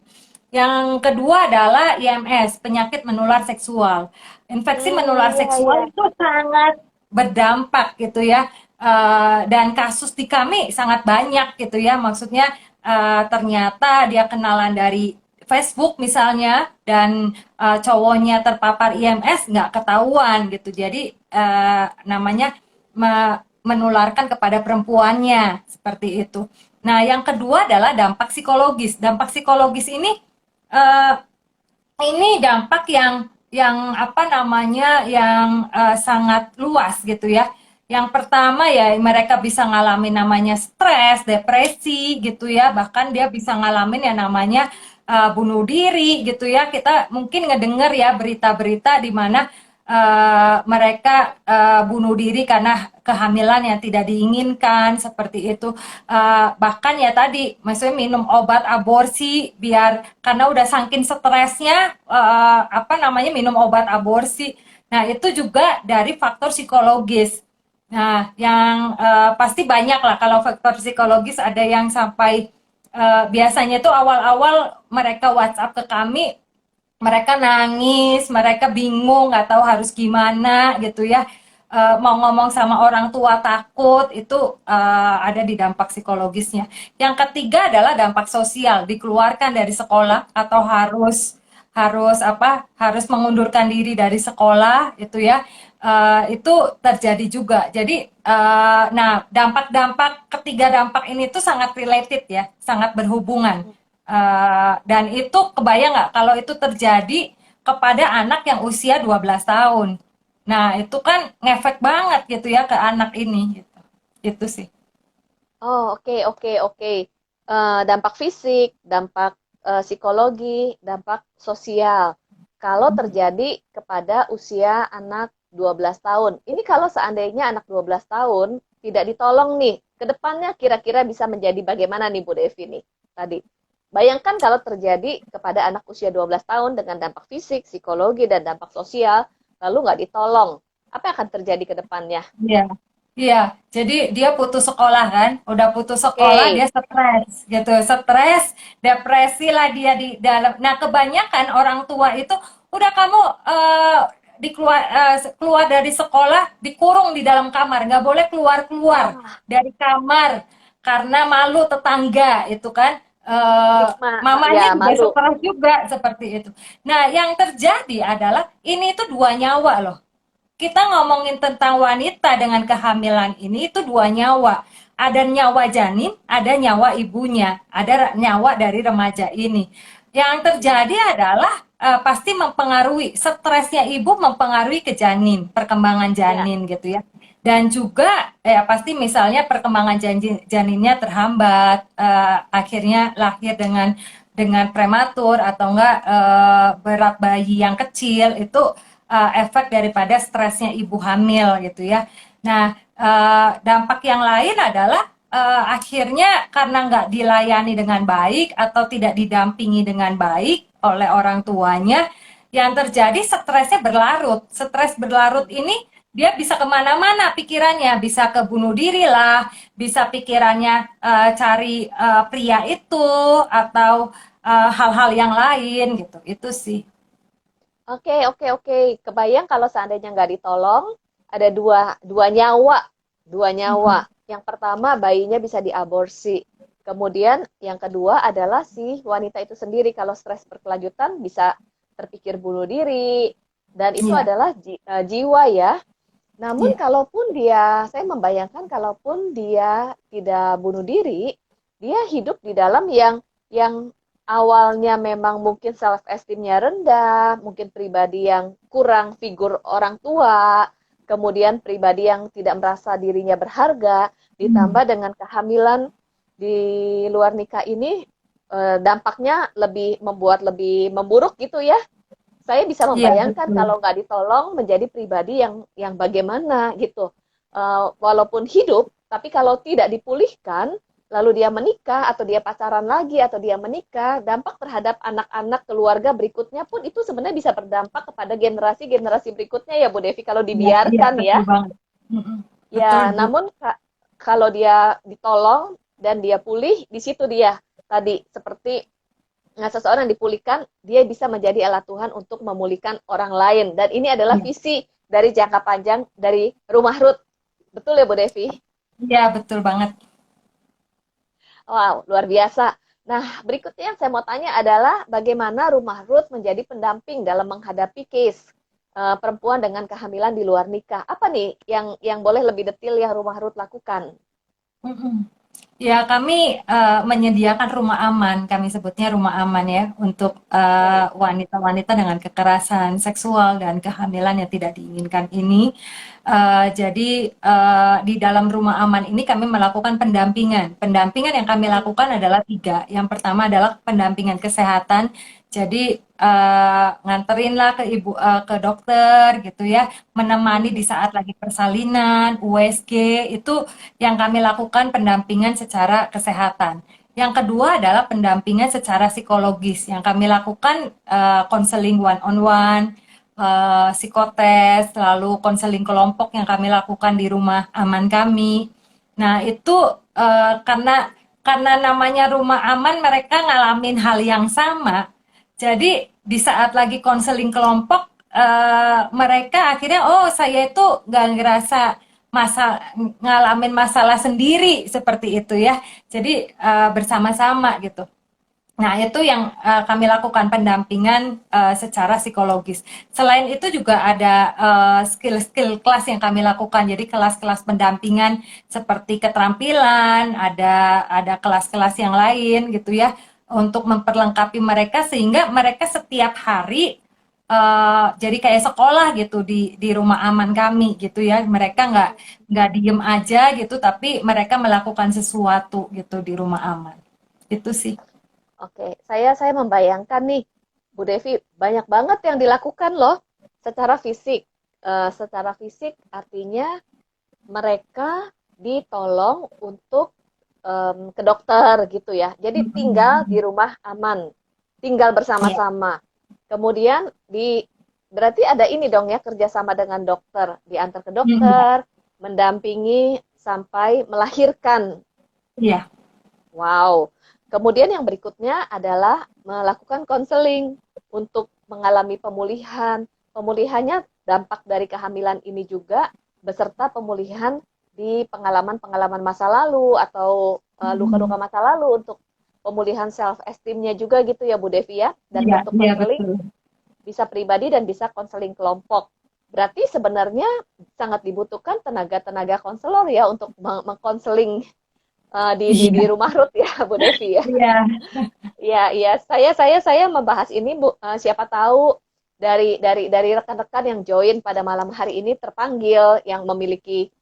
Yang kedua adalah IMS, penyakit menular seksual. Infeksi menular Ya, ya. seksual itu sangat berdampak gitu ya. Dan kasus di kami sangat banyak gitu ya. Maksudnya ternyata dia kenalan dari Facebook misalnya dan cowoknya terpapar IMS nggak ketahuan gitu. Jadi namanya menularkan kepada perempuannya seperti itu. Nah, yang kedua adalah dampak psikologis. Dampak psikologis eh, ini dampak yang apa namanya yang sangat luas gitu ya. Yang pertama ya mereka bisa ngalamin namanya stres, depresi gitu ya. Bahkan dia bisa ngalamin yang namanya bunuh diri gitu ya. Kita mungkin ngedenger ya berita-berita di mana mereka bunuh diri karena kehamilan yang tidak diinginkan seperti itu. Bahkan ya tadi maksudnya minum obat aborsi biar karena udah saking stresnya apa namanya minum obat aborsi. Nah, itu juga dari faktor psikologis. Nah, yang pasti banyak lah kalau faktor psikologis ada yang sampai biasanya tuh awal-awal mereka WhatsApp ke kami, mereka nangis, mereka bingung, nggak tahu harus gimana gitu ya. Mau ngomong sama orang tua takut, itu ada di dampak psikologisnya. Yang ketiga adalah dampak sosial, dikeluarkan dari sekolah atau harus harus apa? Harus mengundurkan diri dari sekolah itu ya. Itu terjadi juga. Jadi, nah dampak-dampak ketiga dampak ini tuh sangat related ya, sangat berhubungan. Dan itu kebayang nggak kalau itu terjadi kepada anak yang usia 12 tahun. Nah, itu kan ngefek banget gitu ya ke anak ini gitu. Itu sih. Oh, oke, oke, oke. Dampak fisik, dampak psikologi, dampak sosial. Kalau terjadi kepada usia anak 12 tahun. Ini kalau seandainya anak 12 tahun tidak ditolong nih, ke depannya kira-kira bisa menjadi bagaimana nih Bu Devi nih tadi. Bayangkan kalau terjadi kepada anak usia 12 tahun dengan dampak fisik, psikologi, dan dampak sosial, lalu nggak ditolong. Apa yang akan terjadi ke depannya? Iya, iya. Jadi dia putus sekolah kan, udah putus sekolah Oke, dia stres gitu, stres, depresi lah dia di dalam. Nah, kebanyakan orang tua itu udah kamu keluar dari sekolah, dikurung di dalam kamar, nggak boleh keluar-keluar wah, dari kamar karena malu tetangga itu kan. stigma, Mamanya ya juga malu. stres juga seperti itu. Nah, yang terjadi adalah ini itu dua nyawa loh, kita ngomongin tentang wanita dengan kehamilan ini itu dua nyawa. Ada nyawa janin, ada nyawa ibunya, ada nyawa dari remaja ini. Yang terjadi adalah pasti mempengaruhi stresnya ibu mempengaruhi ke janin, perkembangan Ya, janin gitu ya. Dan juga pasti misalnya perkembangan janinnya terhambat, akhirnya lahir dengan prematur atau enggak berat bayi yang kecil itu efek daripada stresnya ibu hamil gitu ya. Nah, dampak yang lain adalah akhirnya karena nggak dilayani dengan baik atau tidak didampingi dengan baik oleh orang tuanya, yang terjadi stresnya berlarut. Stres berlarut ini dia bisa kemana-mana pikirannya, bisa ke bunuh diri lah, bisa pikirannya cari pria itu atau hal-hal yang lain gitu. Itu sih. oke, oke, oke. Kebayang kalau seandainya nggak ditolong, ada dua nyawa, dua nyawa. Mm-mm. Yang pertama bayinya bisa diaborsi. Kemudian yang kedua adalah si wanita itu sendiri kalau stres berkelanjutan bisa terpikir bunuh diri. Dan itu Iya, adalah jiwa ya. Namun iya. kalaupun dia, saya membayangkan kalaupun dia tidak bunuh diri, dia hidup di dalam yang awalnya memang mungkin self esteemnya rendah, mungkin pribadi yang kurang figur orang tua, kemudian pribadi yang tidak merasa dirinya berharga, Hmm. ditambah dengan kehamilan di luar nikah ini dampaknya lebih membuat lebih memburuk gitu ya. Saya bisa Iya, membayangkan betul. kalau nggak ditolong menjadi pribadi yang bagaimana gitu. Walaupun hidup, tapi kalau tidak dipulihkan, lalu dia menikah atau dia pacaran lagi atau dia menikah, dampak terhadap anak-anak keluarga berikutnya pun itu sebenarnya bisa berdampak kepada generasi-generasi berikutnya ya Bu Devi kalau Iya, iya, dibiarkan ya. betul banget. Mm-mm. Betul, Ya, Bu. namun kalau dia ditolong dan dia pulih, di situ dia tadi seperti seseorang dipulihkan, dia bisa menjadi alat Tuhan untuk memulihkan orang lain. Dan ini adalah Iya, visi dari jangka panjang dari Rumah Ruth. Betul ya Bu Devi? iya, betul banget. Wow, luar biasa. Nah, berikutnya yang saya mau tanya adalah bagaimana Rumah Ruth menjadi pendamping dalam menghadapi case perempuan dengan kehamilan di luar nikah. Apa nih yang boleh lebih detail yang Rumah Ruth lakukan? Mm-mm. Ya, kami menyediakan rumah aman, kami sebutnya rumah aman ya, untuk Ya, wanita-wanita dengan kekerasan seksual dan kehamilan yang tidak diinginkan ini. Jadi di dalam rumah aman ini kami melakukan pendampingan. Pendampingan yang kami hmm, lakukan adalah tiga. Yang pertama adalah pendampingan kesehatan. Jadi nganterinlah ke dokter gitu ya, menemani di hmm, saat lagi persalinan, USG itu yang kami lakukan pendampingan secara kesehatan. Yang kedua adalah pendampingan secara psikologis. Yang kami lakukan konseling one on one, psikotes, lalu konseling kelompok yang kami lakukan di rumah aman kami. Nah, itu karena namanya rumah aman mereka ngalamin hal yang sama. Jadi di saat lagi konseling kelompok mereka akhirnya oh saya itu nggak ngerasa masa ngalamin masalah sendiri seperti itu ya. Jadi bersama-sama gitu. Nah, itu yang kami lakukan pendampingan secara psikologis. Selain itu juga ada skill-skill kelas yang kami lakukan. Jadi kelas-kelas pendampingan seperti keterampilan, ada kelas-kelas yang lain gitu ya untuk memperlengkapi mereka sehingga mereka setiap hari jadi kayak sekolah gitu di rumah aman kami gitu ya. Mereka nggak diem aja gitu, tapi mereka melakukan sesuatu gitu di rumah aman. Itu sih. oke, saya membayangkan nih, Bu Devi, banyak banget yang dilakukan loh secara fisik. secara fisik artinya mereka ditolong untuk ke dokter gitu ya. Jadi tinggal di rumah aman, tinggal Iya. bersama-sama. Kemudian berarti ada ini dong ya kerjasama dengan dokter, diantar ke Iya. dokter, mendampingi sampai melahirkan. Iya. Wow. Kemudian yang berikutnya adalah melakukan konseling untuk mengalami pemulihan. Pemulihannya dampak dari kehamilan ini juga beserta pemulihan di pengalaman-pengalaman masa lalu atau luka-luka masa lalu untuk pemulihan self esteemnya juga gitu ya Bu Devi ya. Dan Iya. bentuk Iya, konseling betul. bisa pribadi dan bisa konseling kelompok. Berarti sebenarnya sangat dibutuhkan tenaga-tenaga konselor ya untuk mengkonseling di Iya. rumah Ruth ya Bu Devi ya. Iya. Iya, iya. Saya membahas ini Bu, siapa tahu dari rekan-rekan yang join pada malam hari ini terpanggil yang memiliki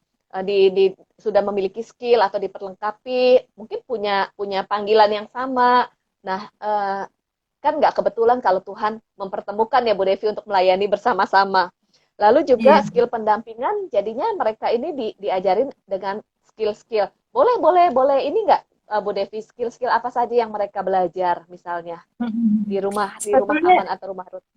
sudah memiliki skill atau diperlengkapi, mungkin punya punya panggilan yang sama. Nah, kan nggak kebetulan kalau Tuhan mempertemukan ya Bu Devi untuk melayani bersama-sama. Lalu juga Iya. skill pendampingan, jadinya mereka ini diajarin dengan skill-skill. Boleh, boleh, boleh. Ini nggak Bu Devi, skill-skill apa saja yang mereka belajar misalnya di rumah Sebetulnya aman atau rumah Ruth?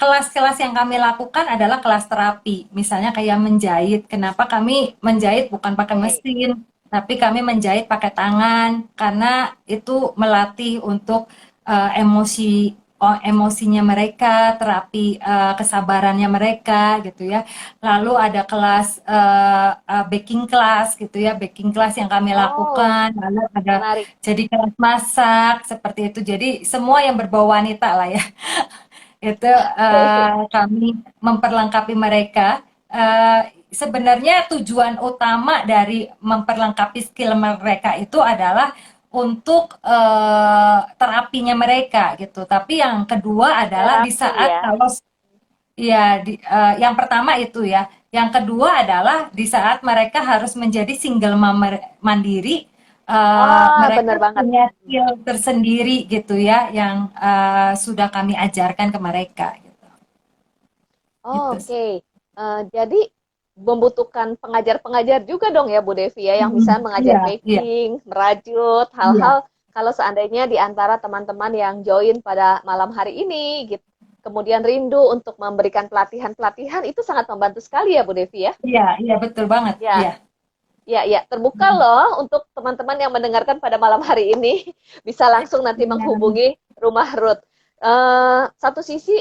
kelas-kelas yang kami lakukan adalah kelas terapi, misalnya kayak menjahit. Kenapa kami menjahit bukan pakai Oke. mesin, tapi kami menjahit pakai tangan, karena itu melatih untuk emosi, emosinya mereka, terapi kesabarannya mereka, gitu ya. Lalu ada kelas baking class, gitu ya, baking class yang kami Oh, lakukan. Lalu ada menarik. jadi kelas masak seperti itu. Jadi semua yang berbau wanita lah ya. Itu Oke. kami memperlengkapi mereka. Sebenarnya tujuan utama dari memperlengkapi skill mereka itu adalah untuk terapinya mereka gitu. Tapi yang kedua adalah di Terapi saat ya. kalau ya yang pertama itu ya. Yang kedua adalah di saat mereka harus menjadi single mom mandiri, Oh, mereka benar banget. punya skill tersendiri gitu ya, yang sudah kami ajarkan ke mereka gitu. Oh, Gitu oke. sih. Jadi membutuhkan pengajar-pengajar juga dong ya Bu Devi ya, yang bisa mengajar Iya, iya, baking, merajut, iya, hal-hal kalau seandainya di antara teman-teman yang join pada malam hari ini, gitu, kemudian rindu untuk memberikan pelatihan-pelatihan, itu sangat membantu sekali ya Bu Devi ya. iya, iya, betul banget. Ya, Iya. ya, ya, terbuka loh untuk teman-teman yang mendengarkan pada malam hari ini, bisa langsung nanti Iya. menghubungi Rumah Ruth. Satu sisi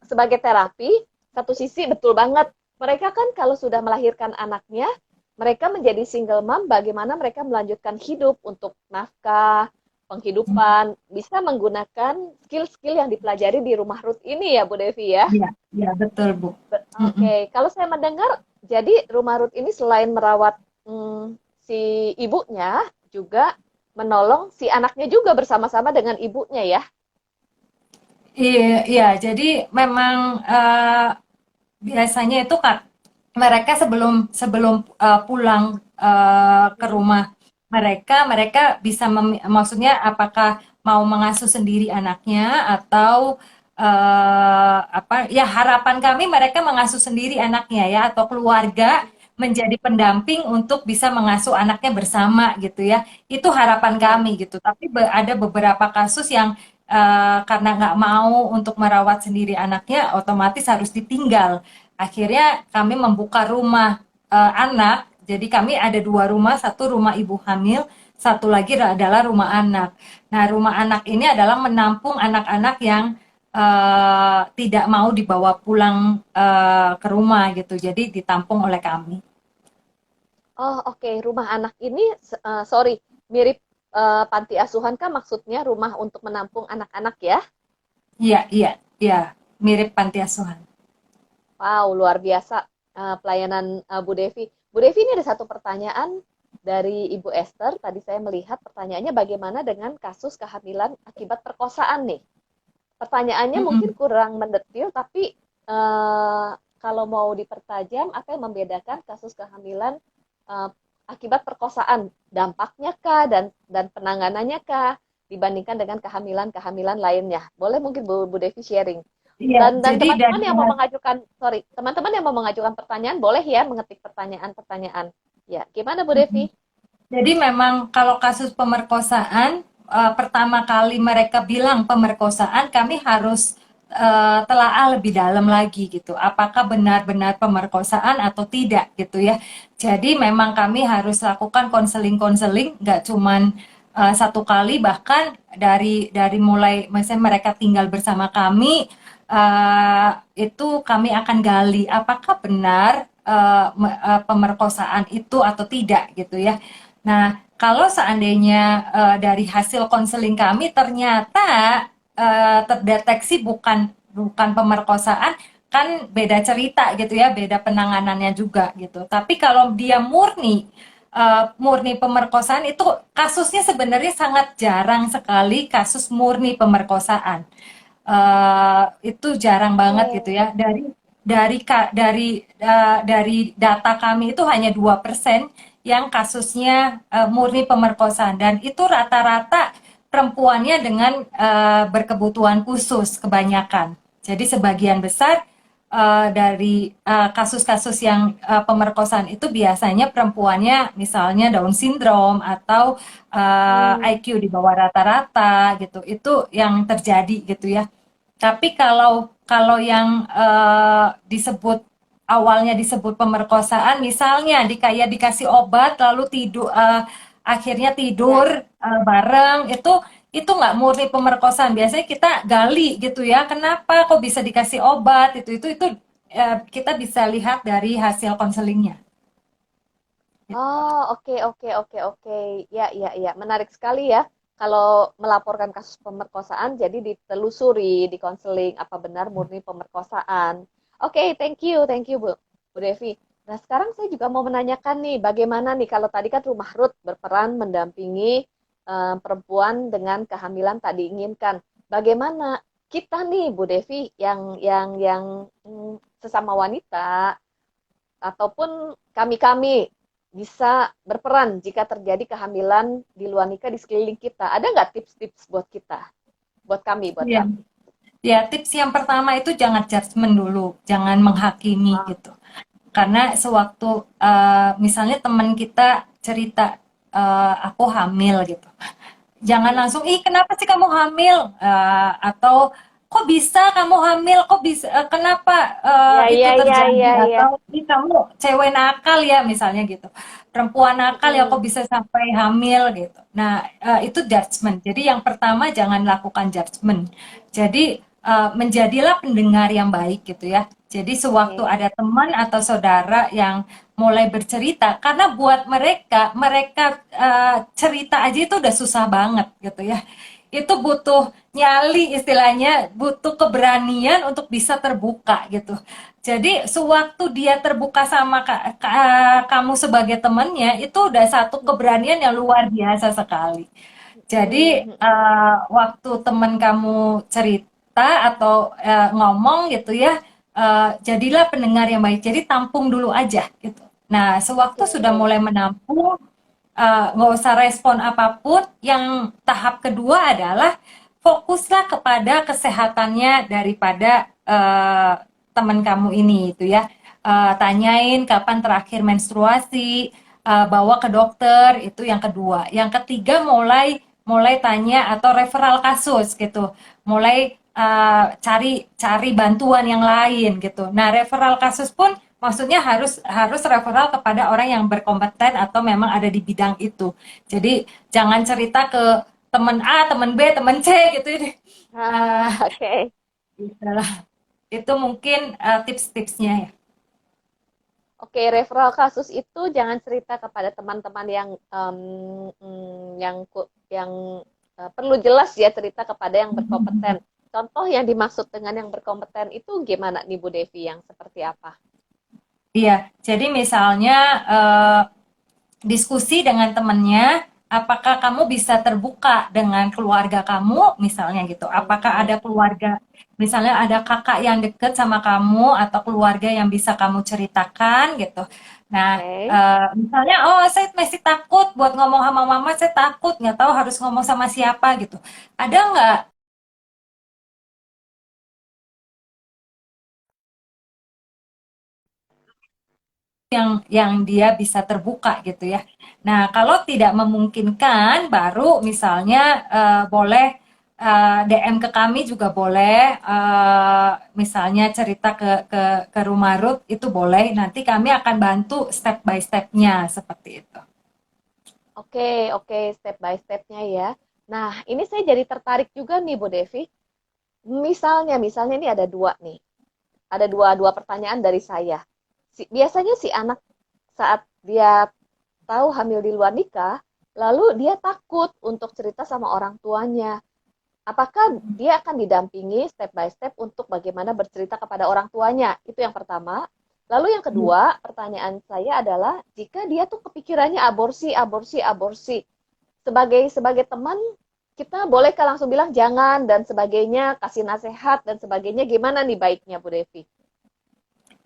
sebagai terapi, satu sisi betul banget. Mereka kan kalau sudah melahirkan anaknya, mereka menjadi single mom, bagaimana mereka melanjutkan hidup untuk nafkah, penghidupan, bisa menggunakan skill-skill yang dipelajari di Rumah Ruth ini ya Bu Devi ya. Iya, iya, betul, Bu. Mm-mm. Oke, kalau saya mendengar, jadi Rumah Ruth ini selain merawat si ibunya, juga menolong si anaknya juga bersama-sama dengan ibunya ya. Iya, iya, jadi memang biasanya itu kan mereka sebelum sebelum pulang ke Hmm. rumah mereka, mereka bisa maksudnya apakah mau mengasuh sendiri anaknya atau apa ya, harapan kami mereka mengasuh sendiri anaknya ya, atau keluarga menjadi pendamping untuk bisa mengasuh anaknya bersama gitu ya. Itu harapan Hmm. kami gitu. Tapi ada beberapa kasus yang karena nggak mau untuk merawat sendiri anaknya, otomatis harus ditinggal. Akhirnya kami membuka rumah anak. Jadi kami ada dua rumah, satu rumah ibu hamil, satu lagi adalah rumah anak. Nah, rumah anak ini adalah menampung anak-anak yang tidak mau dibawa pulang ke rumah gitu. Jadi ditampung oleh kami. Oh, oke. Rumah anak ini, sorry, mirip panti asuhan kah maksudnya rumah untuk menampung anak-anak ya? Iya, iya, iya, mirip panti asuhan. Wow, luar biasa pelayanan Bu Devi. Bu Devi, ini ada satu pertanyaan dari Ibu Esther. Tadi saya melihat pertanyaannya bagaimana dengan kasus kehamilan akibat perkosaan nih. Pertanyaannya mungkin Mm-mm. kurang mendetil, tapi kalau mau dipertajam, apa yang membedakan kasus kehamilan eh, akibat perkosaan? Dampaknya kah dan penanganannya kah dibandingkan dengan kehamilan-kehamilan lainnya? Boleh mungkin Bu Devi sharing. Iya, Dan jadi teman-teman dari yang mau mengajukan, sorry, teman-teman yang mau mengajukan pertanyaan boleh ya mengetik pertanyaan-pertanyaan. Ya, gimana Bu Devi? Jadi memang kalau kasus pemerkosaan, pertama kali mereka bilang pemerkosaan, kami harus telaah lebih dalam lagi gitu. Apakah benar-benar pemerkosaan atau tidak gitu ya. Jadi memang kami harus lakukan konseling-konseling, nggak cuman satu kali, bahkan dari mulai misalnya mereka tinggal bersama kami, itu kami akan gali apakah benar pemerkosaan itu atau tidak gitu ya. Nah, kalau seandainya dari hasil konseling kami ternyata terdeteksi bukan bukan pemerkosaan, kan beda cerita gitu ya, beda penanganannya juga gitu. Tapi kalau dia murni pemerkosaan, itu kasusnya sebenarnya sangat jarang sekali kasus murni pemerkosaan. Itu jarang banget gitu Oke. ya. Dari data kami itu hanya 2% yang kasusnya murni pemerkosaan, dan itu rata-rata perempuannya dengan berkebutuhan khusus kebanyakan. Jadi sebagian besar dari kasus-kasus yang pemerkosaan itu biasanya perempuannya misalnya Down syndrome atau Hmm. IQ di bawah rata-rata gitu. Itu yang terjadi gitu ya. Tapi kalau kalau yang disebut awalnya disebut pemerkosaan, misalnya kayak dikasih obat lalu tidur, akhirnya tidur Ya. bareng, itu nggak murni pemerkosaan. Biasanya kita gali gitu ya, kenapa kok bisa dikasih obat, itu kita bisa lihat dari hasil konselingnya. Oh, oke, oke, oke, oke. Ya, ya, ya. Menarik sekali ya. Kalau melaporkan kasus pemerkosaan, jadi ditelusuri, dikonseling apa benar murni pemerkosaan. Oke, thank you, Bu Devi. Nah, sekarang saya juga mau menanyakan nih, bagaimana nih kalau tadi kan Rumah Ruth berperan mendampingi perempuan dengan kehamilan tak diinginkan. Bagaimana kita nih, Bu Devi, yang sesama wanita ataupun kami-kami bisa berperan jika terjadi kehamilan di luar nikah di sekeliling kita. Ada nggak tips-tips buat kita, buat Iya. kami? Ya, tips yang pertama itu jangan judgement dulu, jangan menghakimi Ah, gitu. Karena sewaktu misalnya teman kita cerita aku hamil gitu, jangan hmm. langsung, ih kenapa sih kamu hamil? Atau kok bisa kamu hamil? Kok bisa? Kenapa Ya, itu ya, ya, terjadi? ya, ya. Atau ih kamu cewek nakal ya misalnya gitu, perempuan nakal ya kok Hmm. bisa sampai hamil gitu. Nah itu judgement. Jadi yang pertama jangan lakukan judgement. Jadi menjadilah pendengar yang baik gitu ya. Jadi sewaktu Oke. ada teman atau saudara yang mulai bercerita, karena buat mereka mereka cerita aja itu udah susah banget gitu ya. Itu butuh nyali, istilahnya butuh keberanian untuk bisa terbuka gitu. Jadi sewaktu dia terbuka sama kamu sebagai temannya, itu udah satu keberanian yang luar biasa sekali. Jadi Hmm. waktu teman kamu cerita atau ngomong gitu ya, jadilah pendengar yang baik. Jadi tampung dulu aja gitu. Nah, sewaktu sudah Oke. mulai menampung, nggak usah respon apapun. Yang tahap kedua adalah fokuslah kepada kesehatannya daripada teman kamu ini itu ya. Tanyain kapan terakhir menstruasi, bawa ke dokter, itu yang kedua. Yang ketiga, mulai mulai tanya atau referral kasus gitu, mulai cari cari bantuan yang lain gitu. Nah, referral kasus pun maksudnya harus harus referral kepada orang yang berkompeten atau memang ada di bidang itu. Jadi jangan cerita ke teman A, teman B, teman C gitu. Ah, oke. Itulah. Itu mungkin tips-tipsnya ya. Oke, referral kasus itu jangan cerita kepada teman-teman yang yang perlu jelas ya cerita kepada yang berkompeten. Contoh yang dimaksud dengan yang berkompeten itu gimana nih Bu Devi, yang seperti apa? Iya, jadi misalnya eh, diskusi dengan temennya, apakah kamu bisa terbuka dengan keluarga kamu, misalnya gitu. Apakah Hmm. ada keluarga, misalnya ada kakak yang deket sama kamu atau keluarga yang bisa kamu ceritakan gitu. Nah, Oke. misalnya, oh saya masih takut buat ngomong sama mama, saya takut nggak tahu harus ngomong sama siapa gitu. Ada nggak yang dia bisa terbuka gitu ya. Nah, kalau tidak memungkinkan, baru misalnya boleh DM ke kami juga boleh, misalnya cerita ke Rumah Ruth itu boleh. Nanti kami akan bantu step by step-nya seperti itu. Oke, oke, step by step-nya ya. Nah, ini saya jadi tertarik juga nih, Bu Devi. Misalnya ini ada dua nih. Ada dua pertanyaan dari saya. Biasanya si anak saat dia tahu hamil di luar nikah, lalu dia takut untuk cerita sama orang tuanya. Apakah dia akan didampingi step by step untuk bagaimana bercerita kepada orang tuanya? Itu yang pertama. Lalu yang kedua, pertanyaan saya adalah jika dia tuh kepikirannya aborsi, aborsi, aborsi. Sebagai teman, kita bolehkah langsung bilang jangan dan sebagainya, kasih nasihat dan sebagainya, gimana nih baiknya Bu Devi?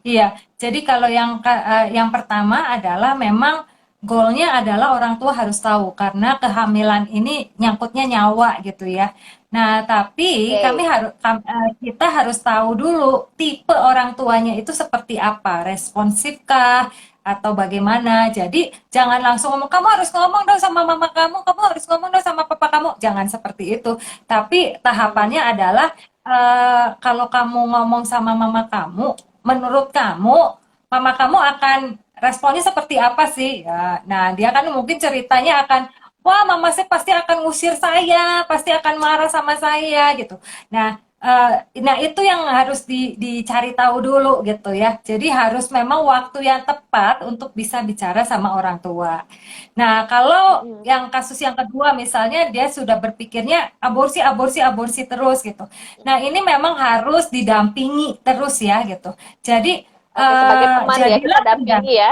Iya, jadi kalau yang pertama adalah memang goalnya adalah orang tua harus tahu karena kehamilan ini nyangkutnya nyawa gitu ya. Nah, tapi Oke, kita harus tahu dulu tipe orang tuanya itu seperti apa, responsifkah atau bagaimana. Jadi jangan langsung ngomong kamu harus ngomong dong sama mama kamu harus ngomong dong sama papa kamu. Jangan seperti itu. Tapi tahapannya adalah kalau kamu ngomong sama mama kamu, menurut kamu, mama kamu akan responnya seperti apa sih? Ya, nah, dia kan mungkin ceritanya akan, wah, mama sih pasti akan ngusir saya, pasti akan marah sama saya gitu. Nah, itu yang harus dicari tahu dulu gitu ya. Jadi harus memang waktu yang tepat untuk bisa bicara sama orang tua. Nah, kalau mm-mm. yang kasus yang kedua misalnya dia sudah berpikirnya aborsi, aborsi, aborsi terus gitu. Nah, ini memang harus didampingi terus ya gitu. Jadi Oke, sebagai teman ya kita jadilah dampingi ya.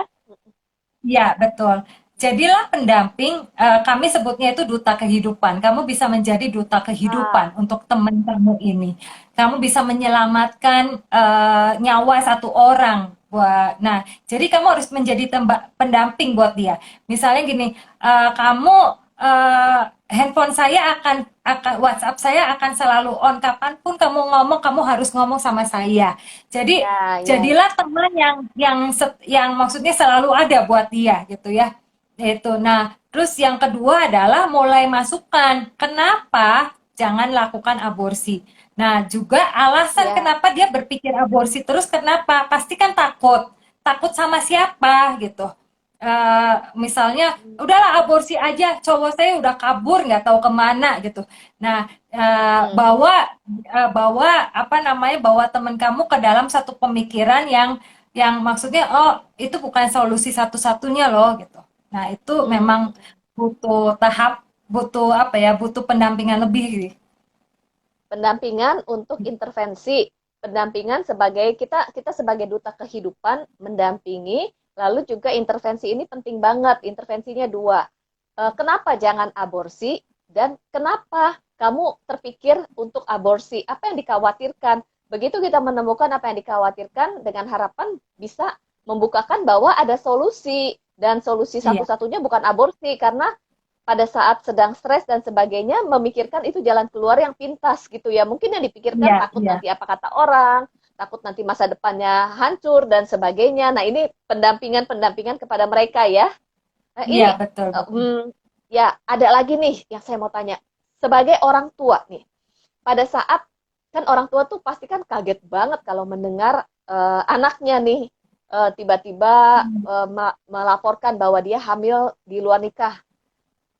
ya, betul. Jadilah pendamping, kami sebutnya itu duta kehidupan. Kamu bisa menjadi duta Ah, kehidupan untuk teman kamu ini. Kamu bisa menyelamatkan nyawa satu orang. Nah, jadi kamu harus menjadi pendamping buat dia. Misalnya gini, kamu handphone saya akan WhatsApp saya akan selalu on. Kapanpun kamu ngomong, kamu harus ngomong sama saya. Jadi ya, ya. jadilah teman yang maksudnya selalu ada buat dia gitu ya. Itu. Nah, terus yang kedua adalah mulai masukkan kenapa jangan lakukan aborsi. Nah, juga alasan Ya, kenapa dia berpikir aborsi terus kenapa? Pasti kan takut. Takut sama siapa gitu. Misalnya udahlah aborsi aja, cowok saya udah kabur nggak tahu kemana gitu. Nah, mm, bawa apa namanya, bawa teman kamu ke dalam satu pemikiran yang maksudnya oh itu bukan solusi satu-satunya loh gitu. Nah, itu memang mm. butuh apa ya, butuh pendampingan lebih sih. Pendampingan untuk intervensi, pendampingan sebagai kita sebagai duta kehidupan mendampingi, lalu juga intervensi ini penting banget. Intervensinya dua. Kenapa jangan aborsi dan kenapa kamu terpikir untuk aborsi? Apa yang dikhawatirkan? Begitu kita menemukan apa yang dikhawatirkan dengan harapan bisa membukakan bahwa ada solusi dan solusi Iya, satu-satunya bukan aborsi karena pada saat sedang stres dan sebagainya memikirkan itu jalan keluar yang pintas gitu ya. Mungkin yang dipikirkan iya, takut iya, nanti apa kata orang, takut nanti masa depannya hancur dan sebagainya. Nah, ini pendampingan-pendampingan kepada mereka ya. Nah, iya, ini betul, betul. ya ada lagi nih yang saya mau tanya. Sebagai orang tua nih, pada saat kan orang tua tuh pasti kan kaget banget kalau mendengar anaknya nih tiba-tiba melaporkan bahwa dia hamil di luar nikah.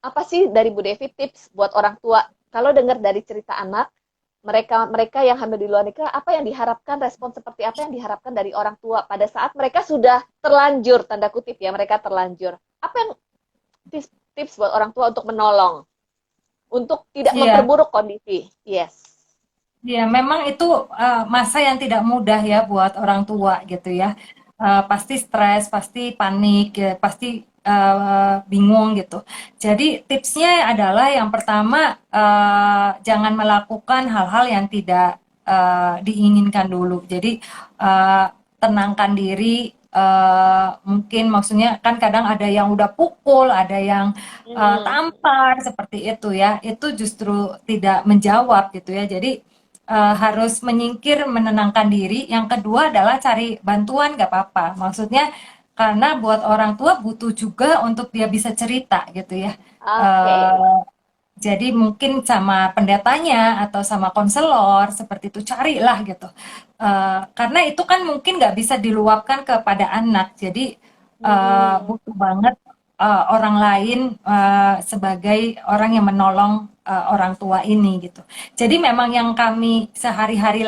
Apa sih dari Bu Devi tips buat orang tua kalau dengar dari cerita anak mereka mereka yang hamil di luar nikah, apa yang diharapkan, respon seperti apa yang diharapkan dari orang tua pada saat mereka sudah terlanjur, tanda kutip ya, mereka terlanjur. Apa yang tips buat orang tua untuk menolong, untuk tidak Iya, memperburuk kondisi? Yes. iya, memang itu masa yang tidak mudah ya buat orang tua gitu ya. Pasti stres, pasti panik, ya, pasti bingung gitu. Jadi tipsnya adalah yang pertama jangan melakukan hal-hal yang tidak diinginkan dulu. Jadi eh, tenangkan diri. Mungkin maksudnya kan kadang ada yang udah pukul, ada yang Hmm. tampar seperti itu ya. Itu justru tidak menjawab gitu ya. Jadi harus menyingkir, menenangkan diri. Yang kedua adalah cari bantuan, gak apa-apa. Maksudnya karena buat orang tua butuh juga untuk dia bisa cerita gitu ya. Oke. Eh, jadi mungkin sama pendetanya atau sama konselor seperti itu carilah gitu. Karena itu kan mungkin nggak bisa diluapkan kepada anak. Jadi Hmm. butuh banget orang lain sebagai orang yang menolong orang tua ini gitu. Jadi memang yang kami sehari-hari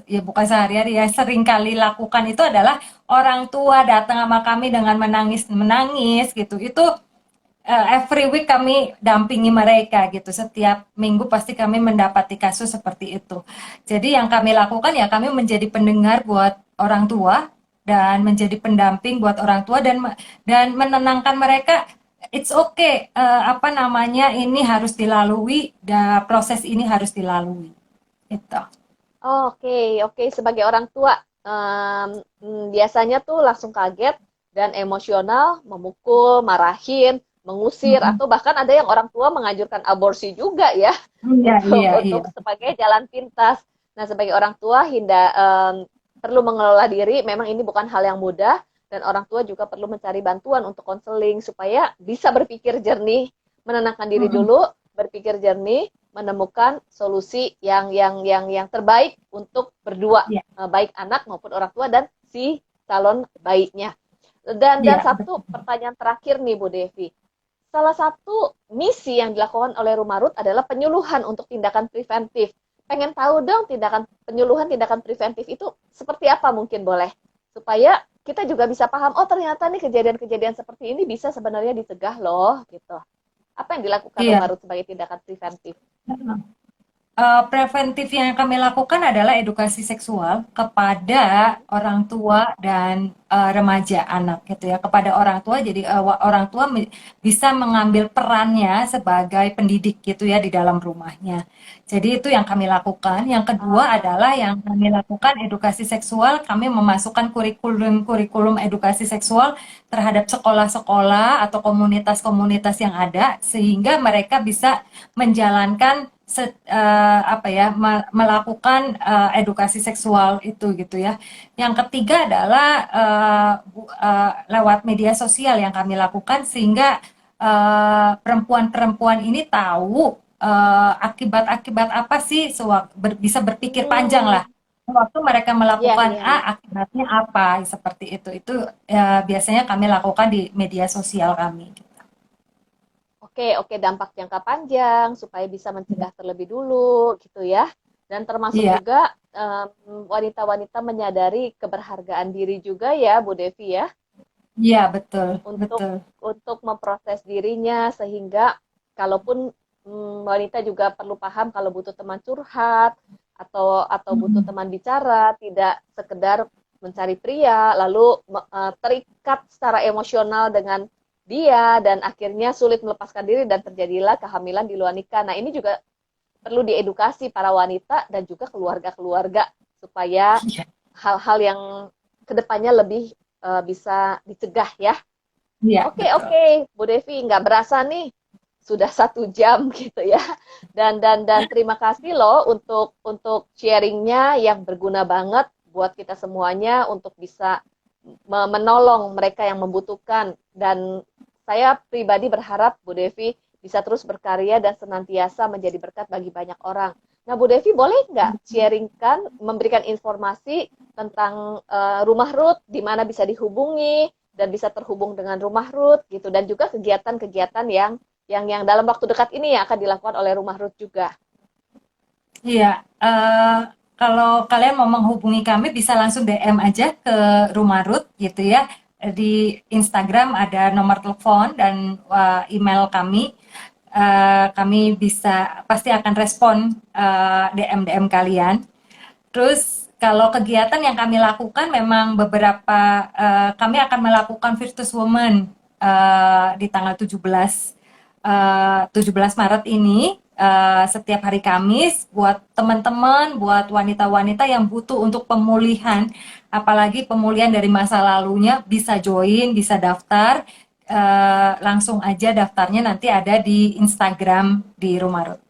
ya bukan sehari-hari ya sering kali lakukan itu adalah orang tua datang sama kami dengan menangis gitu. Itu every week kami dampingi mereka gitu. Setiap minggu pasti kami mendapati kasus seperti itu. Jadi yang kami lakukan ya kami menjadi pendengar buat orang tua dan menjadi pendamping buat orang tua dan menenangkan mereka. It's okay, apa namanya ini harus dilalui, proses ini harus dilalui. Gitu. Oke, oke. Sebagai orang tua, biasanya tuh langsung kaget dan emosional, memukul, marahin, mengusir, Mm-mm. atau bahkan ada yang orang tua menganjurkan aborsi juga ya, Iya, untuk iya, iya. untuk sebagai jalan pintas. Nah, sebagai orang tua, perlu mengelola diri. Memang ini bukan hal yang mudah, dan orang tua juga perlu mencari bantuan untuk konseling supaya bisa berpikir jernih, menenangkan diri Mm-mm. dulu, berpikir jernih, menemukan solusi yang terbaik untuk berdua, Iya, baik anak maupun orang tua dan si calon bayinya. Dan iya, satu pertanyaan terakhir nih Bu Devi. Salah satu misi yang dilakukan oleh Rumah Ruth adalah penyuluhan untuk tindakan preventif. Pengen tahu dong tindakan penyuluhan tindakan preventif itu seperti apa mungkin boleh? Supaya kita juga bisa paham, oh ternyata nih kejadian-kejadian seperti ini bisa sebenarnya dicegah loh gitu. Apa yang dilakukan iya. Rumah Ruth sebagai tindakan preventif? Preventif yang kami lakukan adalah edukasi seksual kepada orang tua dan remaja anak gitu ya, kepada orang tua. Jadi orang tua bisa mengambil perannya sebagai pendidik gitu ya di dalam rumahnya. Jadi itu yang kami lakukan. Yang kedua Ah, adalah yang kami lakukan edukasi seksual, kami memasukkan kurikulum edukasi seksual terhadap sekolah-sekolah atau komunitas-komunitas yang ada sehingga mereka bisa menjalankan apa ya melakukan edukasi seksual itu gitu ya. Yang ketiga adalah lewat media sosial yang kami lakukan sehingga perempuan-perempuan ini tahu akibat-akibat apa sih bisa berpikir panjang hmm, lah waktu mereka iya, melakukan iya, iya. A akibatnya apa seperti itu biasanya kami lakukan di media sosial kami. Oke, oke, dampak jangka panjang supaya bisa mencegah terlebih dulu gitu ya. Dan termasuk Iya, juga wanita-wanita menyadari keberhargaan diri juga ya, Bu Devi ya, iya betul, untuk betul. memproses dirinya sehingga kalaupun wanita juga perlu paham kalau butuh teman curhat atau butuh Mm-mm. teman bicara, tidak sekedar mencari pria lalu terikat secara emosional dengan dia dan akhirnya sulit melepaskan diri dan terjadilah kehamilan di luar nikah. Nah, ini juga perlu diedukasi para wanita dan juga keluarga-keluarga supaya Iya, hal-hal yang kedepannya lebih bisa dicegah ya. iya Oke, betul. oke, Bu Devi, nggak berasa nih sudah 1 jam gitu ya. Dan terima kasih loh untuk sharingnya yang berguna banget buat kita semuanya untuk bisa menolong mereka yang membutuhkan. Dan saya pribadi berharap Bu Devi bisa terus berkarya dan senantiasa menjadi berkat bagi banyak orang. Nah, Bu Devi boleh nggak sharingkan, memberikan informasi tentang Rumah Ruth, di mana bisa dihubungi dan bisa terhubung dengan Rumah Ruth gitu, dan juga kegiatan-kegiatan yang dalam waktu dekat ini yang akan dilakukan oleh Rumah Ruth juga. Iya, kalau kalian mau menghubungi kami bisa langsung DM aja ke Rumah Ruth gitu ya. Di Instagram ada nomor telepon dan email kami. Kami bisa pasti akan respon DM-DM kalian. Terus kalau kegiatan yang kami lakukan memang beberapa kami akan melakukan Virtus Women di tanggal 17 Maret ini setiap hari Kamis buat teman-teman, buat wanita-wanita yang butuh untuk pemulihan, apalagi pemulihan dari masa lalunya bisa join, bisa daftar. Langsung aja daftarnya nanti ada di Instagram di Rumah Ruth.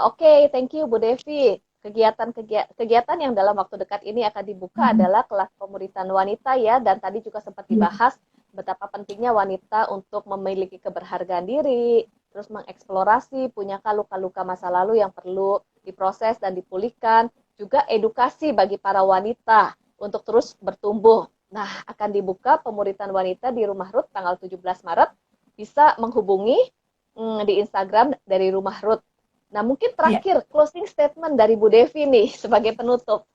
Oke, thank you Bu Devi. kegiatan yang dalam waktu dekat ini akan dibuka adalah kelas pemuritan wanita ya, dan tadi juga sempat dibahas betapa pentingnya wanita untuk memiliki keberhargaan diri, terus mengeksplorasi, punya luka-luka masa lalu yang perlu diproses dan dipulihkan, juga edukasi bagi para wanita untuk terus bertumbuh. Nah, akan dibuka pemuritan wanita di Rumah Ruth tanggal 17 Maret, bisa menghubungi di Instagram dari Rumah Ruth. Nah, mungkin terakhir closing statement dari Bu Devi nih sebagai penutup.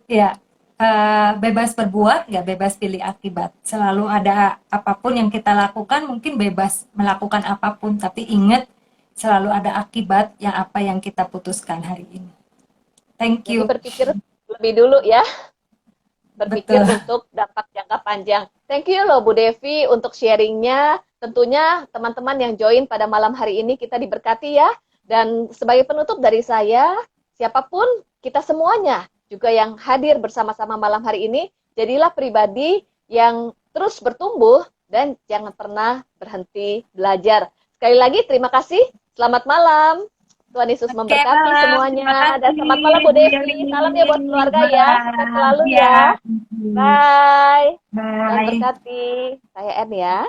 Ya, bebas berbuat, nggak bebas pilih akibat. Selalu ada apapun yang kita lakukan, mungkin bebas melakukan apapun, tapi ingat selalu ada akibat yang apa yang kita putuskan hari ini. Thank Jadi you. berpikir lebih dulu ya. Berpikir Betul. untuk dampak jangka panjang. Thank you loh Bu Devi untuk sharingnya. Tentunya teman-teman yang join pada malam hari ini kita diberkati ya. Dan sebagai penutup dari saya, siapapun kita semuanya juga yang hadir bersama-sama malam hari ini, jadilah pribadi yang terus bertumbuh dan jangan pernah berhenti belajar. Sekali lagi terima kasih. Selamat malam. Tuhan Yesus memberkati semuanya. Dan selamat malam Bu Devi. Salam ya buat keluarga ya. Sukses selalu ya. Bye. Tuhan Bye. berkati. Saya N ya.